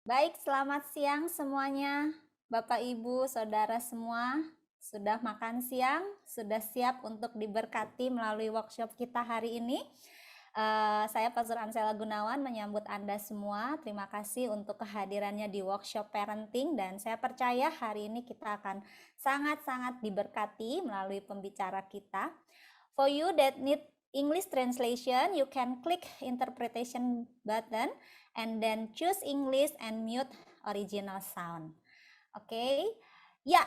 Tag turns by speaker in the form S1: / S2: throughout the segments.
S1: Baik, selamat siang semuanya. Bapak, Ibu, Saudara semua, sudah makan siang? Sudah siap untuk diberkati melalui workshop kita hari ini? Saya Pastor Ansela Gunawan menyambut Anda semua. Terima kasih untuk kehadirannya di workshop parenting dan saya percaya hari ini kita akan sangat-sangat diberkati melalui pembicara kita. For you that need English translation, you can click interpretation button and then choose English and mute original sound. Oke. Ya,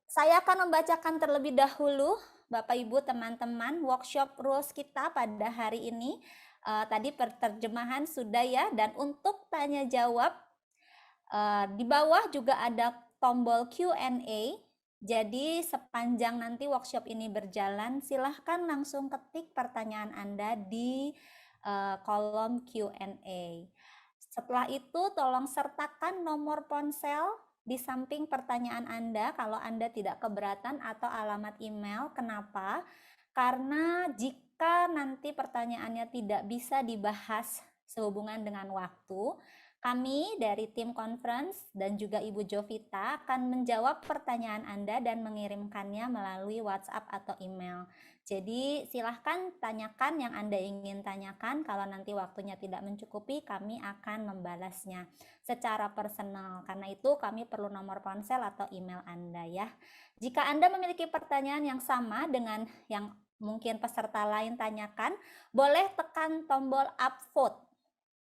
S1: saya akan membacakan terlebih dahulu Bapak Ibu teman-teman workshop rules kita pada hari ini. Tadi perterjemahan sudah ya, dan untuk tanya jawab di bawah juga ada tombol Q&A. Jadi sepanjang nanti workshop ini berjalan, silahkan langsung ketik pertanyaan Anda di kolom Q&A. Setelah itu tolong sertakan nomor ponsel di samping pertanyaan Anda kalau Anda tidak keberatan atau alamat email. Kenapa? Karena jika nanti pertanyaannya tidak bisa dibahas sehubungan dengan waktu, kami dari tim conference dan juga Ibu Jovita akan menjawab pertanyaan Anda dan mengirimkannya melalui WhatsApp atau email. Jadi silahkan tanyakan yang Anda ingin tanyakan. Kalau nanti waktunya tidak mencukupi, kami akan membalasnya secara personal. Karena itu kami perlu nomor ponsel atau email Anda ya. Jika Anda memiliki pertanyaan yang sama dengan yang mungkin peserta lain tanyakan, boleh tekan tombol upvote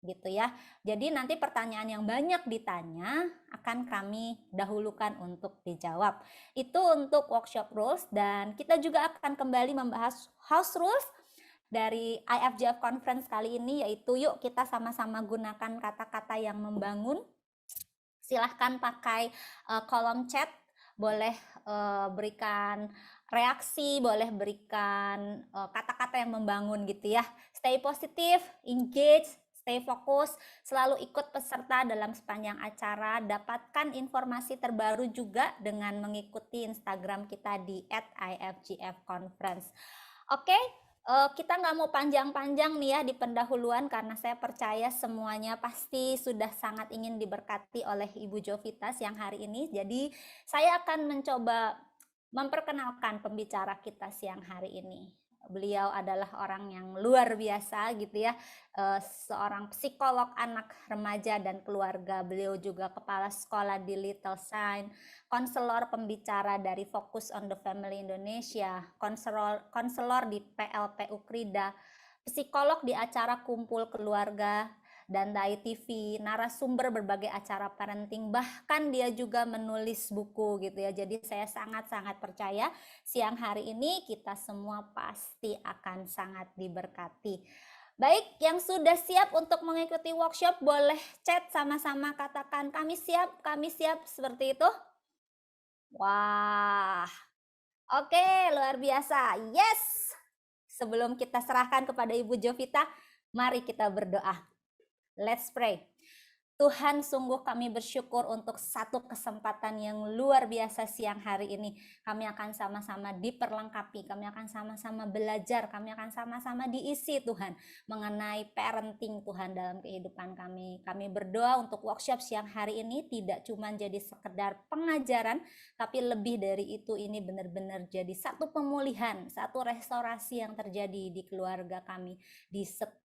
S1: gitu ya. Jadi nanti pertanyaan yang banyak ditanya akan kami dahulukan untuk dijawab. Itu untuk workshop rules, dan kita juga akan kembali membahas house rules dari IFGF Conference kali ini, yaitu yuk kita sama-sama gunakan kata-kata yang membangun. Silahkan pakai kolom chat, boleh berikan reaksi, boleh berikan kata-kata yang membangun gitu ya. Stay positif, engage, stay fokus, selalu ikut peserta dalam sepanjang acara. Dapatkan informasi terbaru juga dengan mengikuti Instagram kita di @ifgfconference. Oke, kita nggak mau panjang-panjang nih ya di pendahuluan, karena saya percaya semuanya pasti sudah sangat ingin diberkati oleh Ibu Jovita siang hari ini. Jadi saya akan mencoba memperkenalkan pembicara kita siang hari ini. Beliau adalah orang yang luar biasa gitu ya, seorang psikolog anak, remaja, dan keluarga. Beliau juga kepala sekolah di Little Sign, konselor pembicara dari Focus on the Family Indonesia, konselor di PLPU Krida, psikolog di acara Kumpul Keluarga dan Dai TV, narasumber berbagai acara parenting, bahkan dia juga menulis buku gitu ya. Jadi saya sangat-sangat percaya siang hari ini kita semua pasti akan sangat diberkati. Baik, yang sudah siap untuk mengikuti workshop boleh chat sama-sama, katakan kami siap, seperti itu. Wah, oke, luar biasa. Yes. Sebelum kita serahkan kepada Ibu Jovita, mari kita berdoa. Let's pray. Tuhan, sungguh kami bersyukur untuk satu kesempatan yang luar biasa siang hari ini. Kami akan sama-sama diperlengkapi, kami akan sama-sama belajar, kami akan sama-sama diisi Tuhan mengenai parenting Tuhan dalam kehidupan kami. Kami berdoa untuk workshop siang hari ini tidak cuma jadi sekedar pengajaran, tapi lebih dari itu ini benar-benar jadi satu pemulihan, satu restorasi yang terjadi di keluarga kami,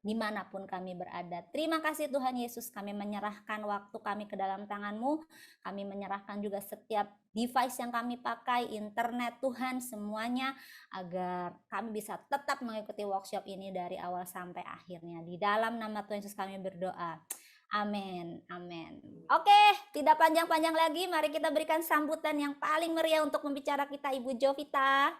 S1: dimanapun kami berada. Terima kasih Tuhan Yesus, kami menyerahkan waktu kami ke dalam tangan-Mu. Kami menyerahkan juga setiap device yang kami pakai, internet Tuhan, semuanya, agar kami bisa tetap mengikuti workshop ini dari awal sampai akhirnya. Di dalam nama Tuhan Yesus kami berdoa. Amin, amin. Oke, tidak panjang-panjang lagi, mari kita berikan sambutan yang paling meriah untuk pembicara kita, Ibu Jovita.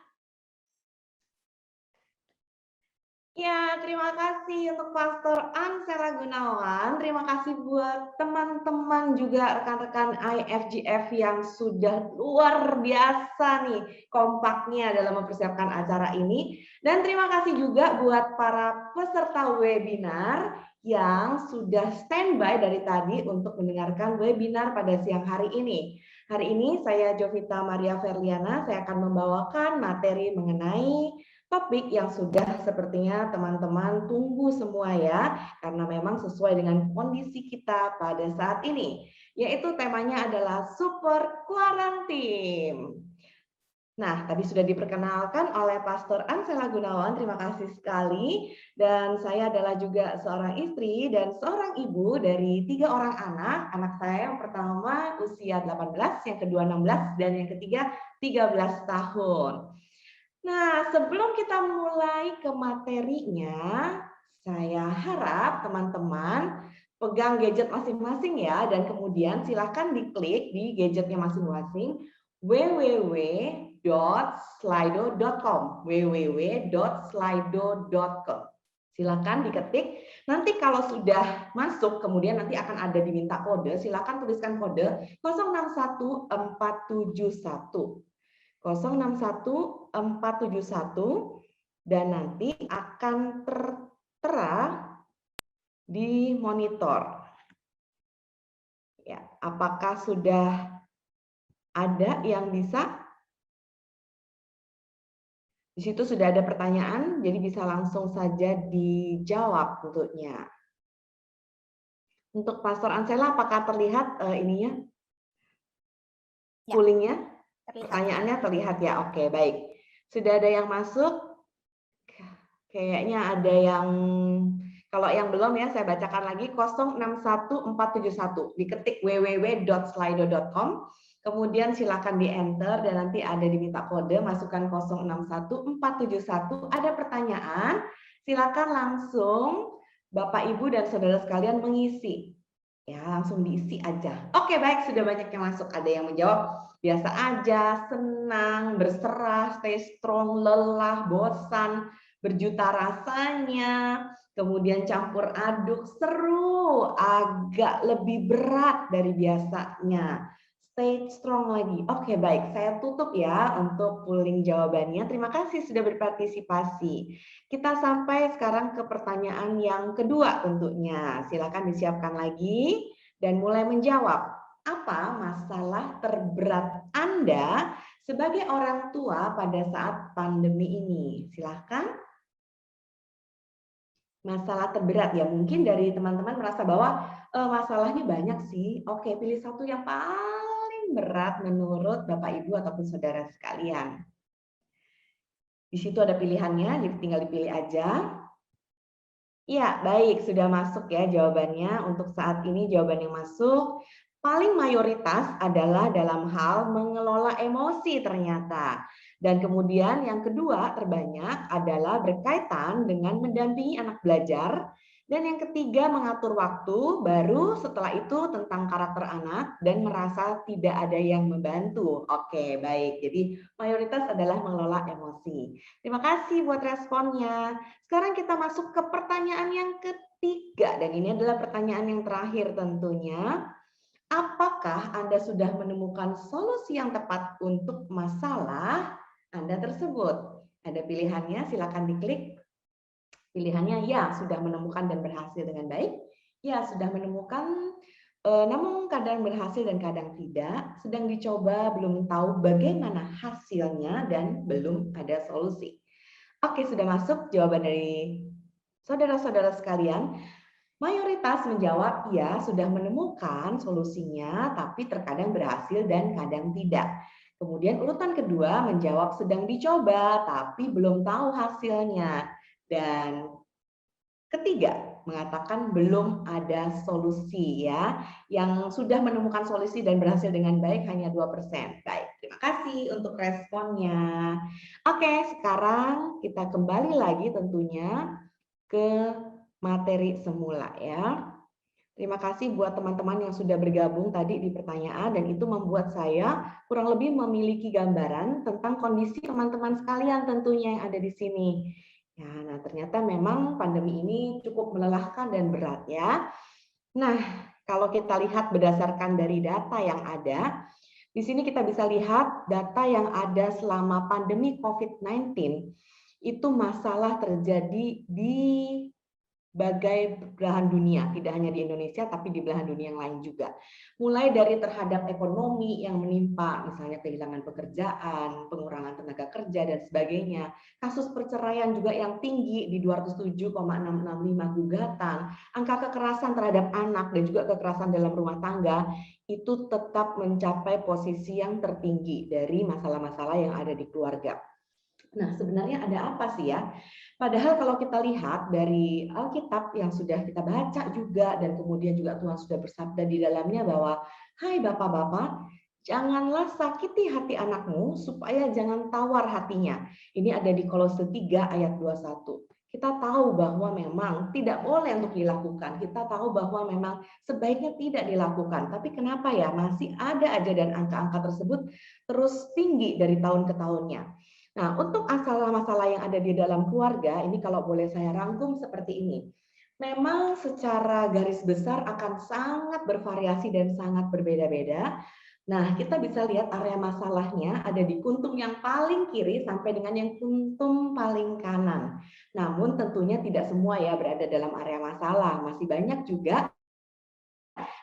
S2: Ya, terima kasih untuk Pastor Ansela Gunawan. Terima kasih buat teman-teman juga rekan-rekan IFGF yang sudah luar biasa nih kompaknya dalam mempersiapkan acara ini. Dan terima kasih juga buat para peserta webinar yang sudah standby dari tadi untuk mendengarkan webinar pada siang hari ini. Hari ini saya Jovita Maria Ferliana, saya akan membawakan materi mengenai Topik yang sudah sepertinya teman-teman tunggu semua ya, karena memang sesuai dengan kondisi kita pada saat ini, yaitu temanya adalah super quarantine. Nah, tadi sudah diperkenalkan oleh Pastor Ansela Gunawan, terima kasih sekali. Dan saya adalah juga seorang istri dan seorang ibu dari 3 orang anak. Anak saya yang pertama usia 18, yang kedua 16, dan yang ketiga 13 tahun. Nah, sebelum kita mulai ke materinya, saya harap teman-teman pegang gadget masing-masing ya, dan kemudian silakan diklik di gadgetnya masing-masing www.slido.com www.slido.com. Silakan diketik. Nanti kalau sudah masuk, kemudian nanti akan ada diminta kode. Silakan tuliskan kode 061471. 061471 dan nanti akan tertera di monitor. Ya, apakah sudah ada yang bisa? Di situ sudah ada pertanyaan, jadi bisa langsung saja dijawab tentunya. Untuk Pastor Ansela, apakah terlihat ininya?
S1: Ya.
S2: Poolingnya?
S1: Terlihat.
S2: Pertanyaannya terlihat ya, oke baik. Sudah ada yang masuk? Kayaknya ada yang, kalau yang belum ya saya bacakan lagi 061471. Diketik www.slido.com, kemudian silakan di enter dan nanti ada diminta kode, masukkan 061471. Ada pertanyaan, silakan langsung Bapak Ibu dan saudara sekalian mengisi. Ya, langsung diisi aja. Oke, baik, sudah banyak yang masuk. Ada yang menjawab biasa aja, senang, berserah, stay strong, lelah, bosan, berjuta rasanya, kemudian campur aduk, seru, agak lebih berat dari biasanya. Stay strong lagi. Oke, baik. Saya tutup ya untuk polling jawabannya. Terima kasih sudah berpartisipasi. Kita sampai sekarang ke pertanyaan yang kedua tentunya. Silakan disiapkan lagi dan mulai menjawab. Apa masalah terberat Anda sebagai orang tua pada saat pandemi ini? Silakan. Masalah terberat ya, mungkin dari teman-teman merasa bahwa masalahnya banyak sih. Oke, pilih satu yang paling berat menurut Bapak Ibu ataupun saudara sekalian. Di situ ada pilihannya, jadi tinggal dipilih aja. Ya, baik, sudah masuk ya jawabannya. Untuk saat ini jawaban yang masuk paling mayoritas adalah dalam hal mengelola emosi ternyata. Dan kemudian yang kedua terbanyak adalah berkaitan dengan mendampingi anak belajar. Dan yang ketiga mengatur waktu, baru setelah itu tentang karakter anak dan merasa tidak ada yang membantu. Oke, baik. Jadi mayoritas adalah mengelola emosi. Terima kasih buat responnya. Sekarang kita masuk ke pertanyaan yang ketiga, dan ini adalah pertanyaan yang terakhir tentunya. Apakah Anda sudah menemukan solusi yang tepat untuk masalah Anda tersebut? Ada pilihannya, silakan diklik. Pilihannya ya, sudah menemukan dan berhasil dengan baik. Ya, sudah menemukan, namun kadang berhasil dan kadang tidak. Sedang dicoba, belum tahu bagaimana hasilnya, dan belum ada solusi. Oke, sudah masuk jawaban dari saudara-saudara sekalian. Mayoritas menjawab ya, sudah menemukan solusinya, tapi terkadang berhasil dan kadang tidak. Kemudian urutan kedua menjawab sedang dicoba, tapi belum tahu hasilnya. Dan ketiga mengatakan belum ada solusi ya. Yang sudah menemukan solusi dan berhasil dengan baik hanya 2%. Baik, terima kasih untuk responnya. Oke, sekarang kita kembali lagi tentunya ke materi semula ya. Terima kasih buat teman-teman yang sudah bergabung tadi di pertanyaan, dan itu membuat saya kurang lebih memiliki gambaran tentang kondisi teman-teman sekalian tentunya yang ada di sini. Ya, nah ternyata memang pandemi ini cukup melelahkan dan berat ya. Nah, kalau kita lihat berdasarkan dari data yang ada, di sini kita bisa lihat data yang ada selama pandemi COVID-19, itu masalah terjadi di berbagai belahan dunia, tidak hanya di Indonesia tapi di belahan dunia yang lain juga. Mulai dari terhadap ekonomi yang menimpa, misalnya kehilangan pekerjaan, pengurangan tenaga kerja dan sebagainya. Kasus perceraian juga yang tinggi di 207,665 gugatan. Angka kekerasan terhadap anak dan juga kekerasan dalam rumah tangga itu tetap mencapai posisi yang tertinggi dari masalah-masalah yang ada di keluarga. Nah, sebenarnya ada apa sih ya? Padahal kalau kita lihat dari Alkitab yang sudah kita baca juga, dan kemudian juga Tuhan sudah bersabda di dalamnya bahwa, hai bapak-bapak, janganlah sakiti hati anakmu supaya jangan tawar hatinya. Ini ada di Kolose 3 ayat 21. Kita tahu bahwa memang tidak boleh untuk dilakukan. Kita tahu bahwa memang sebaiknya tidak dilakukan. Tapi kenapa ya masih ada aja dan angka-angka tersebut terus tinggi dari tahun ke tahunnya. Nah, untuk masalah-masalah yang ada di dalam keluarga, ini kalau boleh saya rangkum seperti ini. Memang secara garis besar akan sangat bervariasi dan sangat berbeda-beda. Nah, kita bisa lihat area masalahnya ada di kuntum yang paling kiri sampai dengan yang kuntum paling kanan. Namun tentunya tidak semua ya berada dalam area masalah. Masih banyak juga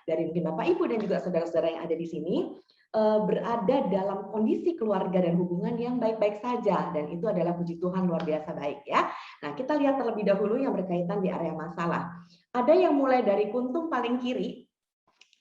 S2: dari mungkin Bapak Ibu dan juga saudara-saudara yang ada di sini berada dalam kondisi keluarga dan hubungan yang baik-baik saja, dan itu adalah puji Tuhan luar biasa baik ya. Nah, kita lihat terlebih dahulu yang berkaitan di area masalah. Ada yang mulai dari kuntum paling kiri,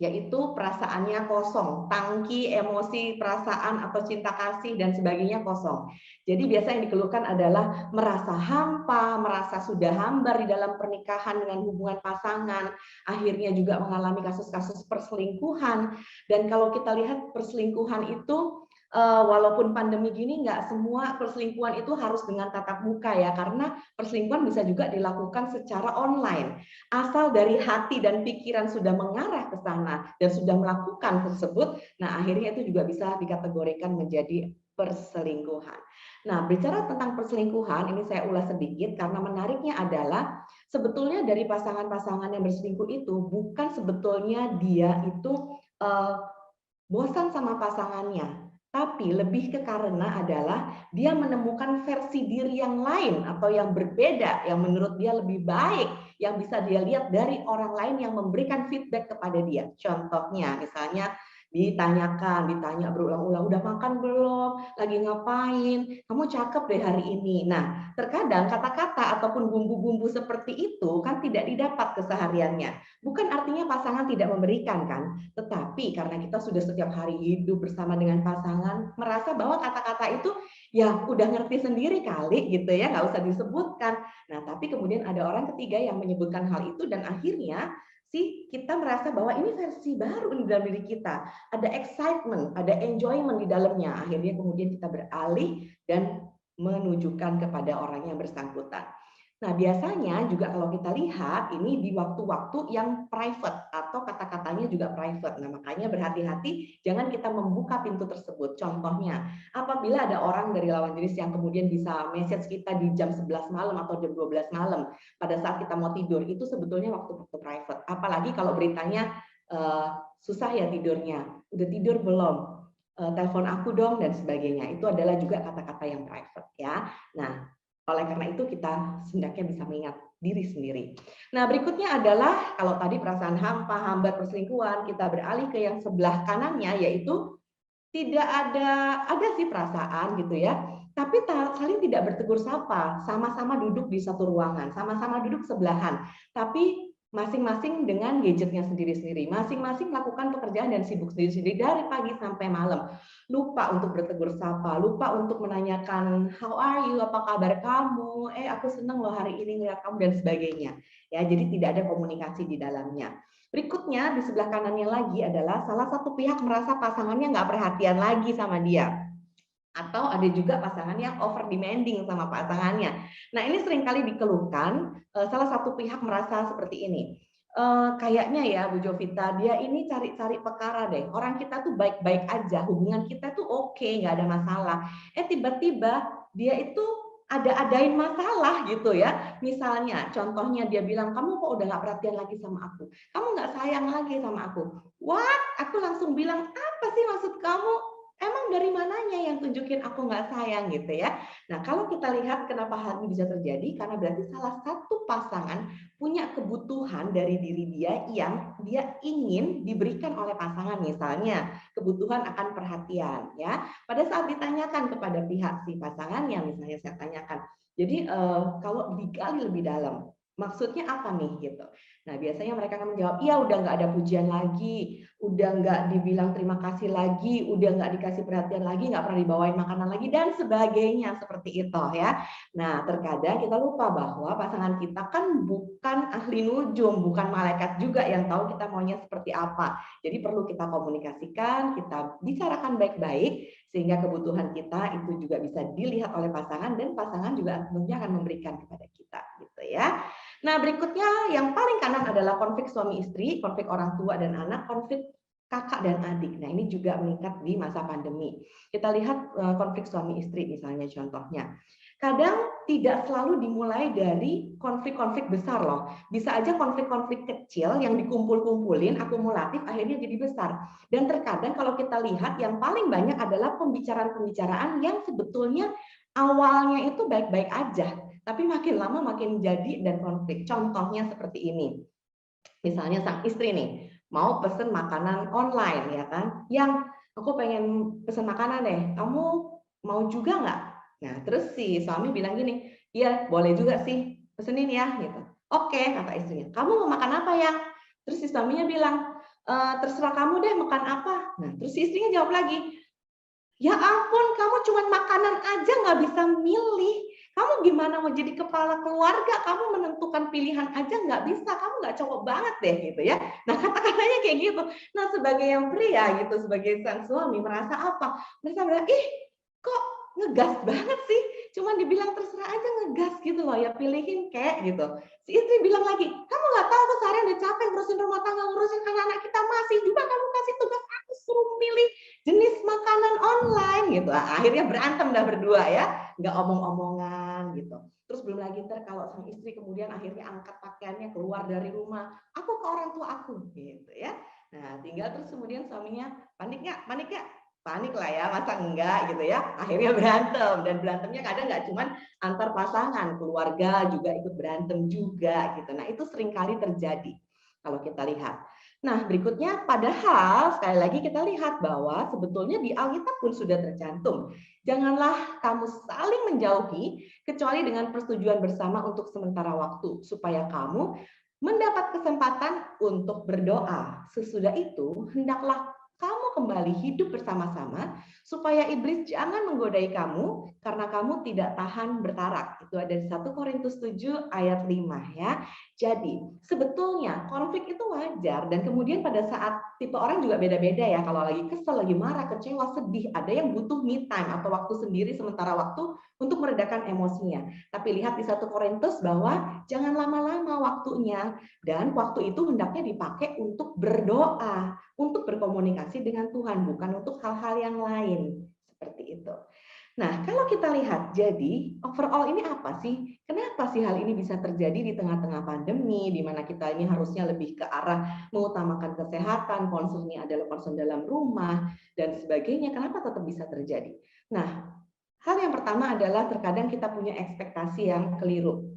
S2: yaitu perasaannya kosong, tangki, emosi, perasaan atau cinta kasih dan sebagainya kosong. Jadi biasa yang dikeluhkan adalah merasa hampa, merasa sudah hambar di dalam pernikahan dengan hubungan pasangan, akhirnya juga mengalami kasus-kasus perselingkuhan. Dan kalau kita lihat perselingkuhan itu, walaupun pandemi gini nggak semua perselingkuhan itu harus dengan tatap muka ya, karena perselingkuhan bisa juga dilakukan secara online. Asal dari hati dan pikiran sudah mengarah ke sana dan sudah melakukan tersebut, nah akhirnya itu juga bisa dikategorikan menjadi perselingkuhan. Nah, bicara tentang perselingkuhan, ini saya ulas sedikit karena menariknya adalah sebetulnya dari pasangan-pasangan yang berselingkuh itu bukan sebetulnya dia itu bosan sama pasangannya, tapi lebih ke karena adalah dia menemukan versi diri yang lain atau yang berbeda, yang menurut dia lebih baik, yang bisa dia lihat dari orang lain yang memberikan feedback kepada dia. Contohnya, misalnya ditanya berulang-ulang, udah makan belum? Lagi ngapain? Kamu cakep deh hari ini. Nah, terkadang kata-kata ataupun bumbu-bumbu seperti itu kan tidak didapat kesehariannya. Bukan artinya pasangan tidak memberikan kan, tetapi karena kita sudah setiap hari hidup bersama dengan pasangan, merasa bahwa kata-kata itu ya udah ngerti sendiri kali gitu ya, nggak usah disebutkan. Nah, tapi kemudian ada orang ketiga yang menyebutkan hal itu dan akhirnya kita merasa bahwa ini versi baru di dalam diri kita. Ada excitement, ada enjoyment di dalamnya. Akhirnya kemudian kita beralih dan menunjukkan kepada orang yang bersangkutan. Nah, biasanya juga kalau kita lihat ini di waktu-waktu yang private atau kata-katanya juga private. Nah, makanya berhati-hati jangan kita membuka pintu tersebut. Contohnya, apabila ada orang dari lawan jenis yang kemudian bisa message kita di jam 11 malam atau jam 12 malam pada saat kita mau tidur, itu sebetulnya waktu-waktu private. Apalagi kalau beritanya susah ya tidurnya, udah tidur belum? Telepon aku dong dan sebagainya. Itu adalah juga kata-kata yang private ya. Nah, oleh karena itu kita hendaknya bisa mengingat diri sendiri. Nah, berikutnya adalah kalau tadi perasaan hampa, hambar, perselingkuhan, kita beralih ke yang sebelah kanannya, yaitu tidak ada sih perasaan gitu ya, tapi saling tidak bertegur sapa, sama-sama duduk di satu ruangan, sama-sama duduk sebelahan, tapi masing-masing dengan gadgetnya sendiri-sendiri, masing-masing melakukan pekerjaan dan sibuk sendiri-sendiri dari pagi sampai malam, lupa untuk bertegur sapa, lupa untuk menanyakan how are you, apa kabar kamu, aku seneng loh hari ini ngeliat kamu dan sebagainya. Ya, jadi tidak ada komunikasi di dalamnya. Berikutnya di sebelah kanannya lagi adalah salah satu pihak merasa pasangannya nggak perhatian lagi sama dia. Atau ada juga pasangan yang over demanding sama pasangannya. Nah, ini seringkali dikeluhkan, salah satu pihak merasa seperti ini. Kayaknya ya Bu Jovita, dia ini cari-cari perkara deh. Orang kita tuh baik-baik aja, hubungan kita tuh oke, nggak ada masalah. Tiba-tiba dia itu adain masalah gitu ya. Misalnya, contohnya dia bilang, kamu kok udah nggak perhatian lagi sama aku? Kamu nggak sayang lagi sama aku? What? Aku langsung bilang, apa sih maksud kamu? Emang dari mananya yang tunjukin aku nggak sayang gitu ya. Nah, kalau kita lihat kenapa hal ini bisa terjadi, karena berarti salah satu pasangan punya kebutuhan dari diri dia yang dia ingin diberikan oleh pasangan. Misalnya, kebutuhan akan perhatian ya. Pada saat ditanyakan kepada pihak si pasangannya, misalnya saya tanyakan, jadi kalau digali lebih dalam, maksudnya apa nih gitu. Nah, biasanya mereka akan menjawab, iya udah nggak ada pujian lagi, udah nggak dibilang terima kasih lagi, udah nggak dikasih perhatian lagi, nggak pernah dibawain makanan lagi, dan sebagainya seperti itu ya. Nah, terkadang kita lupa bahwa pasangan kita kan bukan ahli nujum, bukan malaikat juga yang tahu kita maunya seperti apa. Jadi perlu kita komunikasikan, kita bicarakan baik-baik, sehingga kebutuhan kita itu juga bisa dilihat oleh pasangan, dan pasangan juga tentunya akan memberikan kepada kita gitu ya. Nah, berikutnya yang paling kanan adalah konflik suami istri, konflik orang tua dan anak, konflik kakak dan adik. Nah, ini juga meningkat di masa pandemi. Kita lihat konflik suami istri misalnya contohnya. Kadang tidak selalu dimulai dari konflik-konflik besar loh. Bisa aja konflik-konflik kecil yang dikumpul-kumpulin, akumulatif, akhirnya jadi besar. Dan terkadang kalau kita lihat yang paling banyak adalah pembicaraan-pembicaraan yang sebetulnya awalnya itu baik-baik aja, tapi makin lama makin jadi dan konflik. Contohnya seperti ini. Misalnya sang istri nih, mau pesen makanan online ya kan, yang aku pengen pesen makanan deh, kamu mau juga nggak? Nah, terus si suami bilang gini, iya boleh juga sih, pesenin ya gitu. Oke, kata istrinya, kamu mau makan apa ya? Terus si suaminya bilang, terserah kamu deh makan apa. Nah, terus si istrinya jawab lagi, ya ampun, kamu cuma makanan aja nggak bisa milih. Kamu gimana mau jadi kepala keluarga? Kamu menentukan pilihan aja nggak bisa. Kamu nggak cowok banget deh gitu ya. Nah, kata-katanya kayak gitu. Nah, sebagai yang pria gitu, sebagai sang suami merasa apa? Mereka bilang, ih kok ngegas banget sih? Cuma dibilang terserah aja ngegas gitu loh. Ya pilihin kayak gitu. Si istri bilang lagi, kamu nggak tahu aku seharian udah capek ngurusin rumah tangga, ngurusin anak-anak kita, masih juga kamu kasih tugas aku suruh milih jenis makanan online gitu. Akhirnya berantem dah berdua ya, nggak omong-omongan gitu. Terus belum lagi ntar kalau sang istri kemudian akhirnya angkat pakaiannya keluar dari rumah, aku ke orang tua aku gitu ya. Nah, tinggal terus kemudian suaminya panik nggak? Panik nggak? Panik lah ya, masa enggak gitu ya. Akhirnya berantem, dan berantemnya kadang nggak cuma antar pasangan, keluarga juga ikut berantem juga gitu. Nah, itu seringkali terjadi kalau kita lihat. Nah, berikutnya, padahal sekali lagi kita lihat bahwa sebetulnya di Alkitab pun sudah tercantum. Janganlah kamu saling menjauhi kecuali dengan persetujuan bersama untuk sementara waktu, supaya kamu mendapat kesempatan untuk berdoa. Sesudah itu, hendaklah kamu kembali hidup bersama-sama, supaya iblis jangan menggodai kamu, karena kamu tidak tahan bertarak. Itu ada di 1 Korintus 7 ayat 5 ya. Jadi, sebetulnya konflik itu wajar, dan kemudian pada saat tipe orang juga beda-beda ya. Kalau lagi kesel, lagi marah, kecewa, sedih, ada yang butuh me time atau waktu sendiri sementara waktu untuk meredakan emosinya. Tapi lihat di 1 Korintus bahwa jangan lama-lama waktunya, dan waktu itu hendaknya dipakai untuk berdoa, untuk berkomunikasi dengan Tuhan, bukan untuk hal-hal yang lain. Seperti itu. Nah, kalau kita lihat, jadi overall ini apa sih? Kenapa sih hal ini bisa terjadi di tengah-tengah pandemi, di mana kita ini harusnya lebih ke arah mengutamakan kesehatan, concernnya adalah concern dalam rumah, dan sebagainya. Kenapa tetap bisa terjadi? Nah, hal yang pertama adalah terkadang kita punya ekspektasi yang keliru.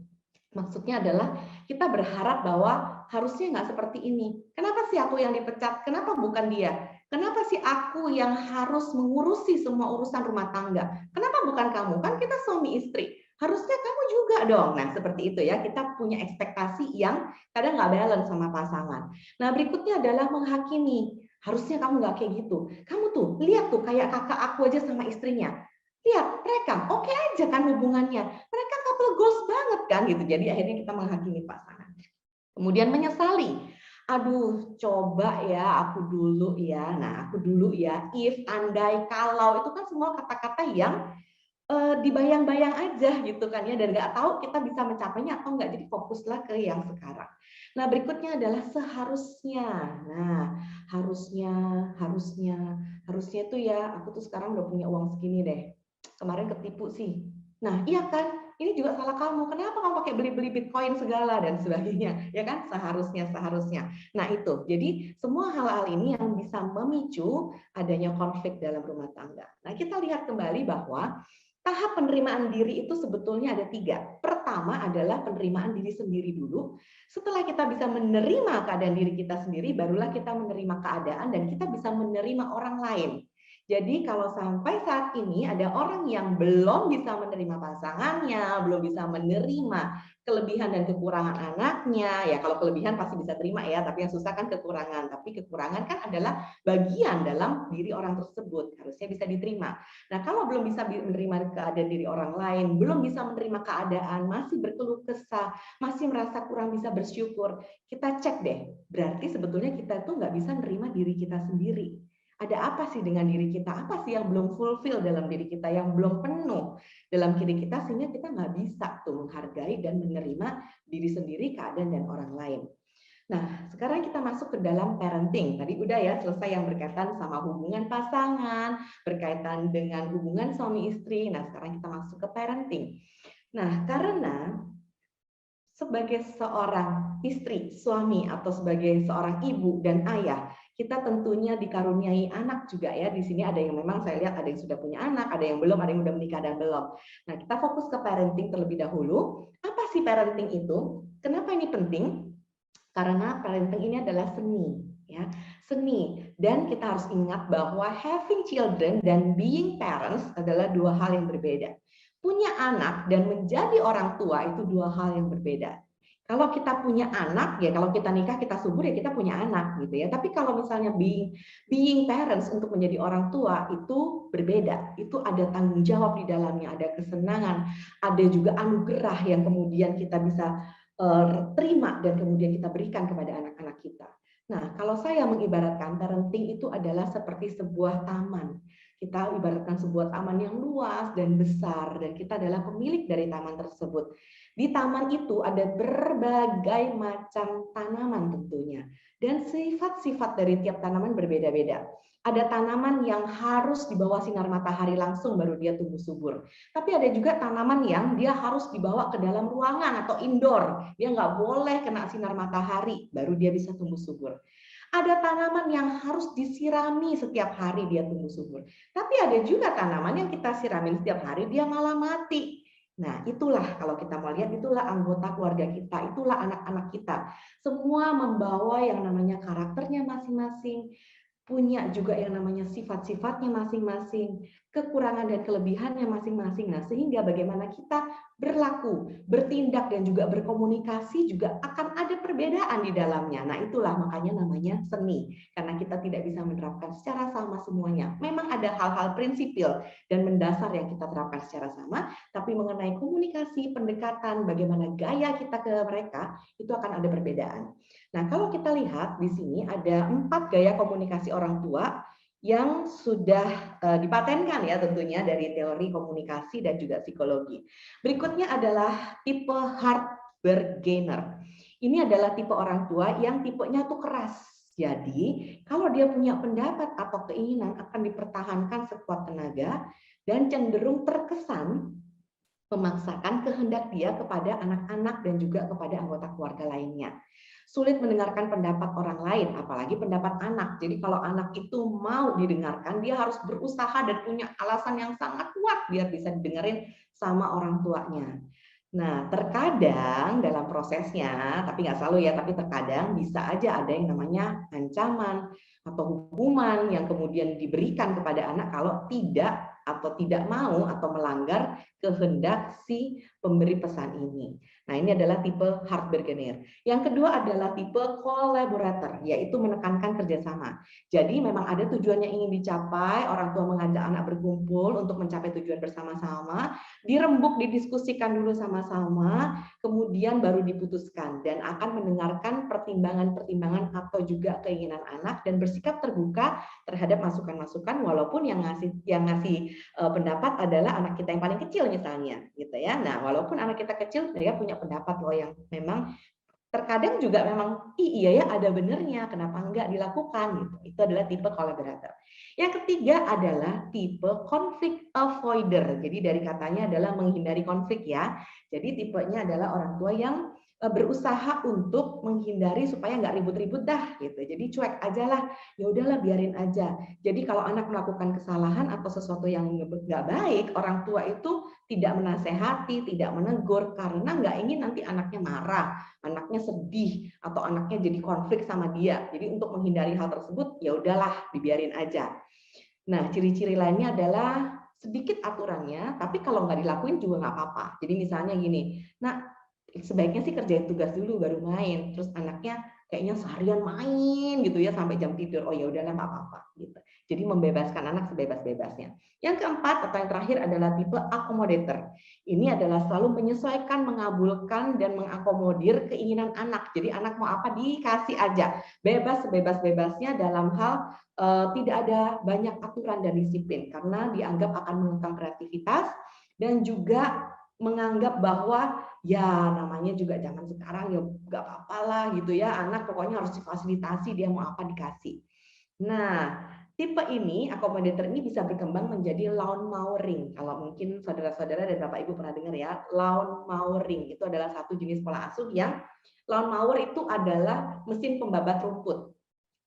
S2: Maksudnya adalah kita berharap bahwa harusnya nggak seperti ini. Kenapa sih aku yang dipecat? Kenapa bukan dia? Kenapa sih aku yang harus mengurusi semua urusan rumah tangga? Kenapa bukan kamu? Kan kita suami istri. Harusnya kamu juga dong. Nah, seperti itu ya. Kita punya ekspektasi yang kadang nggak balance sama pasangan. Nah, berikutnya adalah menghakimi. Harusnya kamu nggak kayak gitu. Kamu tuh, lihat tuh kayak kakak aku aja sama istrinya. Lihat, mereka oke aja kan hubungannya. Mereka couple goals banget kan gitu. Jadi akhirnya kita menghakimi pasangan. Kemudian menyesali. Aduh, coba ya aku dulu ya. Nah, aku dulu ya. If, andai, kalau, itu kan semua kata-kata yang dibayang-bayang aja gitu kan ya, dan nggak tahu kita bisa mencapainya atau enggak. Jadi fokuslah ke yang sekarang. Nah, berikutnya adalah seharusnya. Nah, harusnya tuh ya, aku tuh sekarang udah punya uang segini deh. Kemarin ketipu sih. Nah, iya kan? ini juga salah kamu, kenapa kamu pakai beli-beli Bitcoin segala dan sebagainya, ya kan? Seharusnya. Nah itu, jadi semua hal-hal ini yang bisa memicu adanya konflik dalam rumah tangga. Nah kita lihat kembali bahwa tahap penerimaan diri itu sebetulnya ada 3. Pertama adalah penerimaan diri sendiri dulu. Setelah kita bisa menerima keadaan diri kita sendiri, barulah kita menerima keadaan dan kita bisa menerima orang lain. Jadi kalau sampai saat ini ada orang yang belum bisa menerima pasangannya, belum bisa menerima kelebihan dan kekurangan anaknya, ya kalau kelebihan pasti bisa terima ya, tapi yang susah kan kekurangan. Tapi kekurangan kan adalah bagian dalam diri orang tersebut, harusnya bisa diterima. Nah, kalau belum bisa menerima keadaan diri orang lain, belum bisa menerima keadaan, masih berkeluh kesah, masih merasa kurang bisa bersyukur, kita cek deh, berarti sebetulnya kita tuh nggak bisa menerima diri kita sendiri. Ada apa sih dengan diri kita? Apa sih yang belum fulfill dalam diri kita, yang belum penuh dalam diri kita, sehingga kita nggak bisa tuh menghargai dan menerima diri sendiri, keadaan, dan orang lain. Nah, sekarang kita masuk ke dalam parenting. Tadi udah ya selesai yang berkaitan sama hubungan pasangan, berkaitan dengan hubungan suami istri. Nah, sekarang kita masuk ke parenting. Nah, karena sebagai seorang istri, suami, atau sebagai seorang ibu dan ayah, kita tentunya dikaruniai anak juga ya. Di sini ada yang memang saya lihat ada yang sudah punya anak, ada yang belum, ada yang udah menikah dan belum. Nah, kita fokus ke parenting terlebih dahulu. Apa sih parenting itu? Kenapa ini penting? Karena parenting ini adalah seni, ya, seni. Dan kita harus ingat bahwa having children dan being parents adalah 2 hal yang berbeda. Punya anak dan menjadi orang tua itu 2 hal yang berbeda. Kalau kita punya anak, ya kalau kita nikah, kita subur, ya kita punya anak gitu ya. Tapi kalau misalnya being parents untuk menjadi orang tua itu berbeda. Itu ada tanggung jawab di dalamnya, ada kesenangan, ada juga anugerah yang kemudian kita bisa terima dan kemudian kita berikan kepada anak-anak kita. Nah, kalau saya mengibaratkan parenting itu adalah seperti sebuah taman. Kita ibaratkan sebuah taman yang luas dan besar, dan kita adalah pemilik dari taman tersebut. Di taman itu ada berbagai macam tanaman tentunya, dan sifat-sifat dari tiap tanaman berbeda-beda. Ada tanaman yang harus di bawah sinar matahari langsung baru dia tumbuh subur. Tapi ada juga tanaman yang dia harus dibawa ke dalam ruangan atau indoor. Dia nggak boleh kena sinar matahari, baru dia bisa tumbuh subur. Ada tanaman yang harus disirami setiap hari dia tumbuh subur. Tapi ada juga tanaman yang kita siramin setiap hari dia malah mati. Nah, itulah kalau kita mau lihat, itulah anggota keluarga kita, itulah anak-anak kita. Semua membawa yang namanya karakternya masing-masing, punya juga yang namanya sifat-sifatnya masing-masing, kekurangan dan kelebihannya masing-masing. Nah, sehingga bagaimana kita berlaku, bertindak, dan juga berkomunikasi juga akan ada perbedaan di dalamnya. Nah, itulah makanya namanya seni, karena kita tidak bisa menerapkan secara sama semuanya. Memang ada hal-hal prinsipil dan mendasar yang kita terapkan secara sama, tapi mengenai komunikasi, pendekatan, bagaimana gaya kita ke mereka, itu akan ada perbedaan. Nah, kalau kita lihat di sini ada 4 gaya komunikasi orang tua yang sudah dipatenkan ya tentunya dari teori komunikasi dan juga psikologi. Berikutnya adalah tipe hard bargainer. Ini adalah tipe orang tua yang tipenya tuh keras. Jadi, kalau dia punya pendapat atau keinginan akan dipertahankan sekuat tenaga dan cenderung terkesan memaksakan kehendak dia kepada anak-anak dan juga kepada anggota keluarga lainnya. Sulit mendengarkan pendapat orang lain, apalagi pendapat anak. Jadi kalau anak itu mau didengarkan, dia harus berusaha dan punya alasan yang sangat kuat biar bisa didengerin sama orang tuanya. Nah, terkadang dalam prosesnya, tapi nggak selalu ya, tapi terkadang bisa aja ada yang namanya ancaman atau hukuman yang kemudian diberikan kepada anak kalau tidak atau tidak mau atau melanggar kehendak si pemberi pesan ini. Nah, ini adalah tipe hard bargainer. Yang kedua adalah tipe collaborator, yaitu menekankan kerjasama. Jadi memang ada tujuan yang ingin dicapai, orang tua mengajak anak berkumpul untuk mencapai tujuan bersama-sama, dirembuk, didiskusikan dulu sama-sama, kemudian baru diputuskan dan akan mendengarkan pertimbangan-pertimbangan atau juga keinginan anak dan bersikap terbuka terhadap masukan-masukan walaupun yang ngasih pendapat adalah anak kita yang paling kecil misalnya gitu ya. Nah, walaupun anak kita kecil dia punya pendapat loh yang memang terkadang juga memang iya ya ada benernya, kenapa enggak dilakukan gitu. Itu adalah tipe collaborator. Yang ketiga adalah tipe conflict avoider. Jadi dari katanya adalah menghindari konflik ya. Jadi tipenya adalah orang tua yang berusaha untuk menghindari supaya nggak ribut-ribut dah gitu. Jadi cuek aja lah, ya udahlah biarin aja. Jadi kalau anak melakukan kesalahan atau sesuatu yang nggak baik, orang tua itu tidak menasehati, tidak menegur karena nggak ingin nanti anaknya marah, anaknya sedih atau anaknya jadi konflik sama dia. Jadi untuk menghindari hal tersebut, ya udahlah dibiarin aja. Nah, ciri-ciri lainnya adalah sedikit aturannya, tapi kalau nggak dilakuin juga nggak apa-apa. Jadi misalnya gini, nah sebaiknya sih kerjain tugas dulu baru main. Terus anaknya kayaknya seharian main gitu ya sampai jam tidur. Oh ya udahlah nggak apa-apa gitu. Jadi membebaskan anak sebebas-bebasnya. Yang keempat atau yang terakhir adalah tipe accommodator. Ini adalah selalu menyesuaikan, mengabulkan dan mengakomodir keinginan anak. Jadi anak mau apa dikasih aja. Bebas sebebas-bebasnya dalam hal tidak ada banyak aturan dan disiplin karena dianggap akan mengekang kreativitas dan juga menganggap bahwa ya namanya juga zaman sekarang ya nggak apa-apa lah gitu ya, anak pokoknya harus difasilitasi, dia mau apa dikasih. Nah, tipe ini, akomodator ini bisa berkembang menjadi lawn mowing. Kalau mungkin saudara-saudara dan Bapak Ibu pernah dengar ya, lawn mowing itu adalah satu jenis pola asuh yang lawn mower itu adalah mesin pembabat rumput.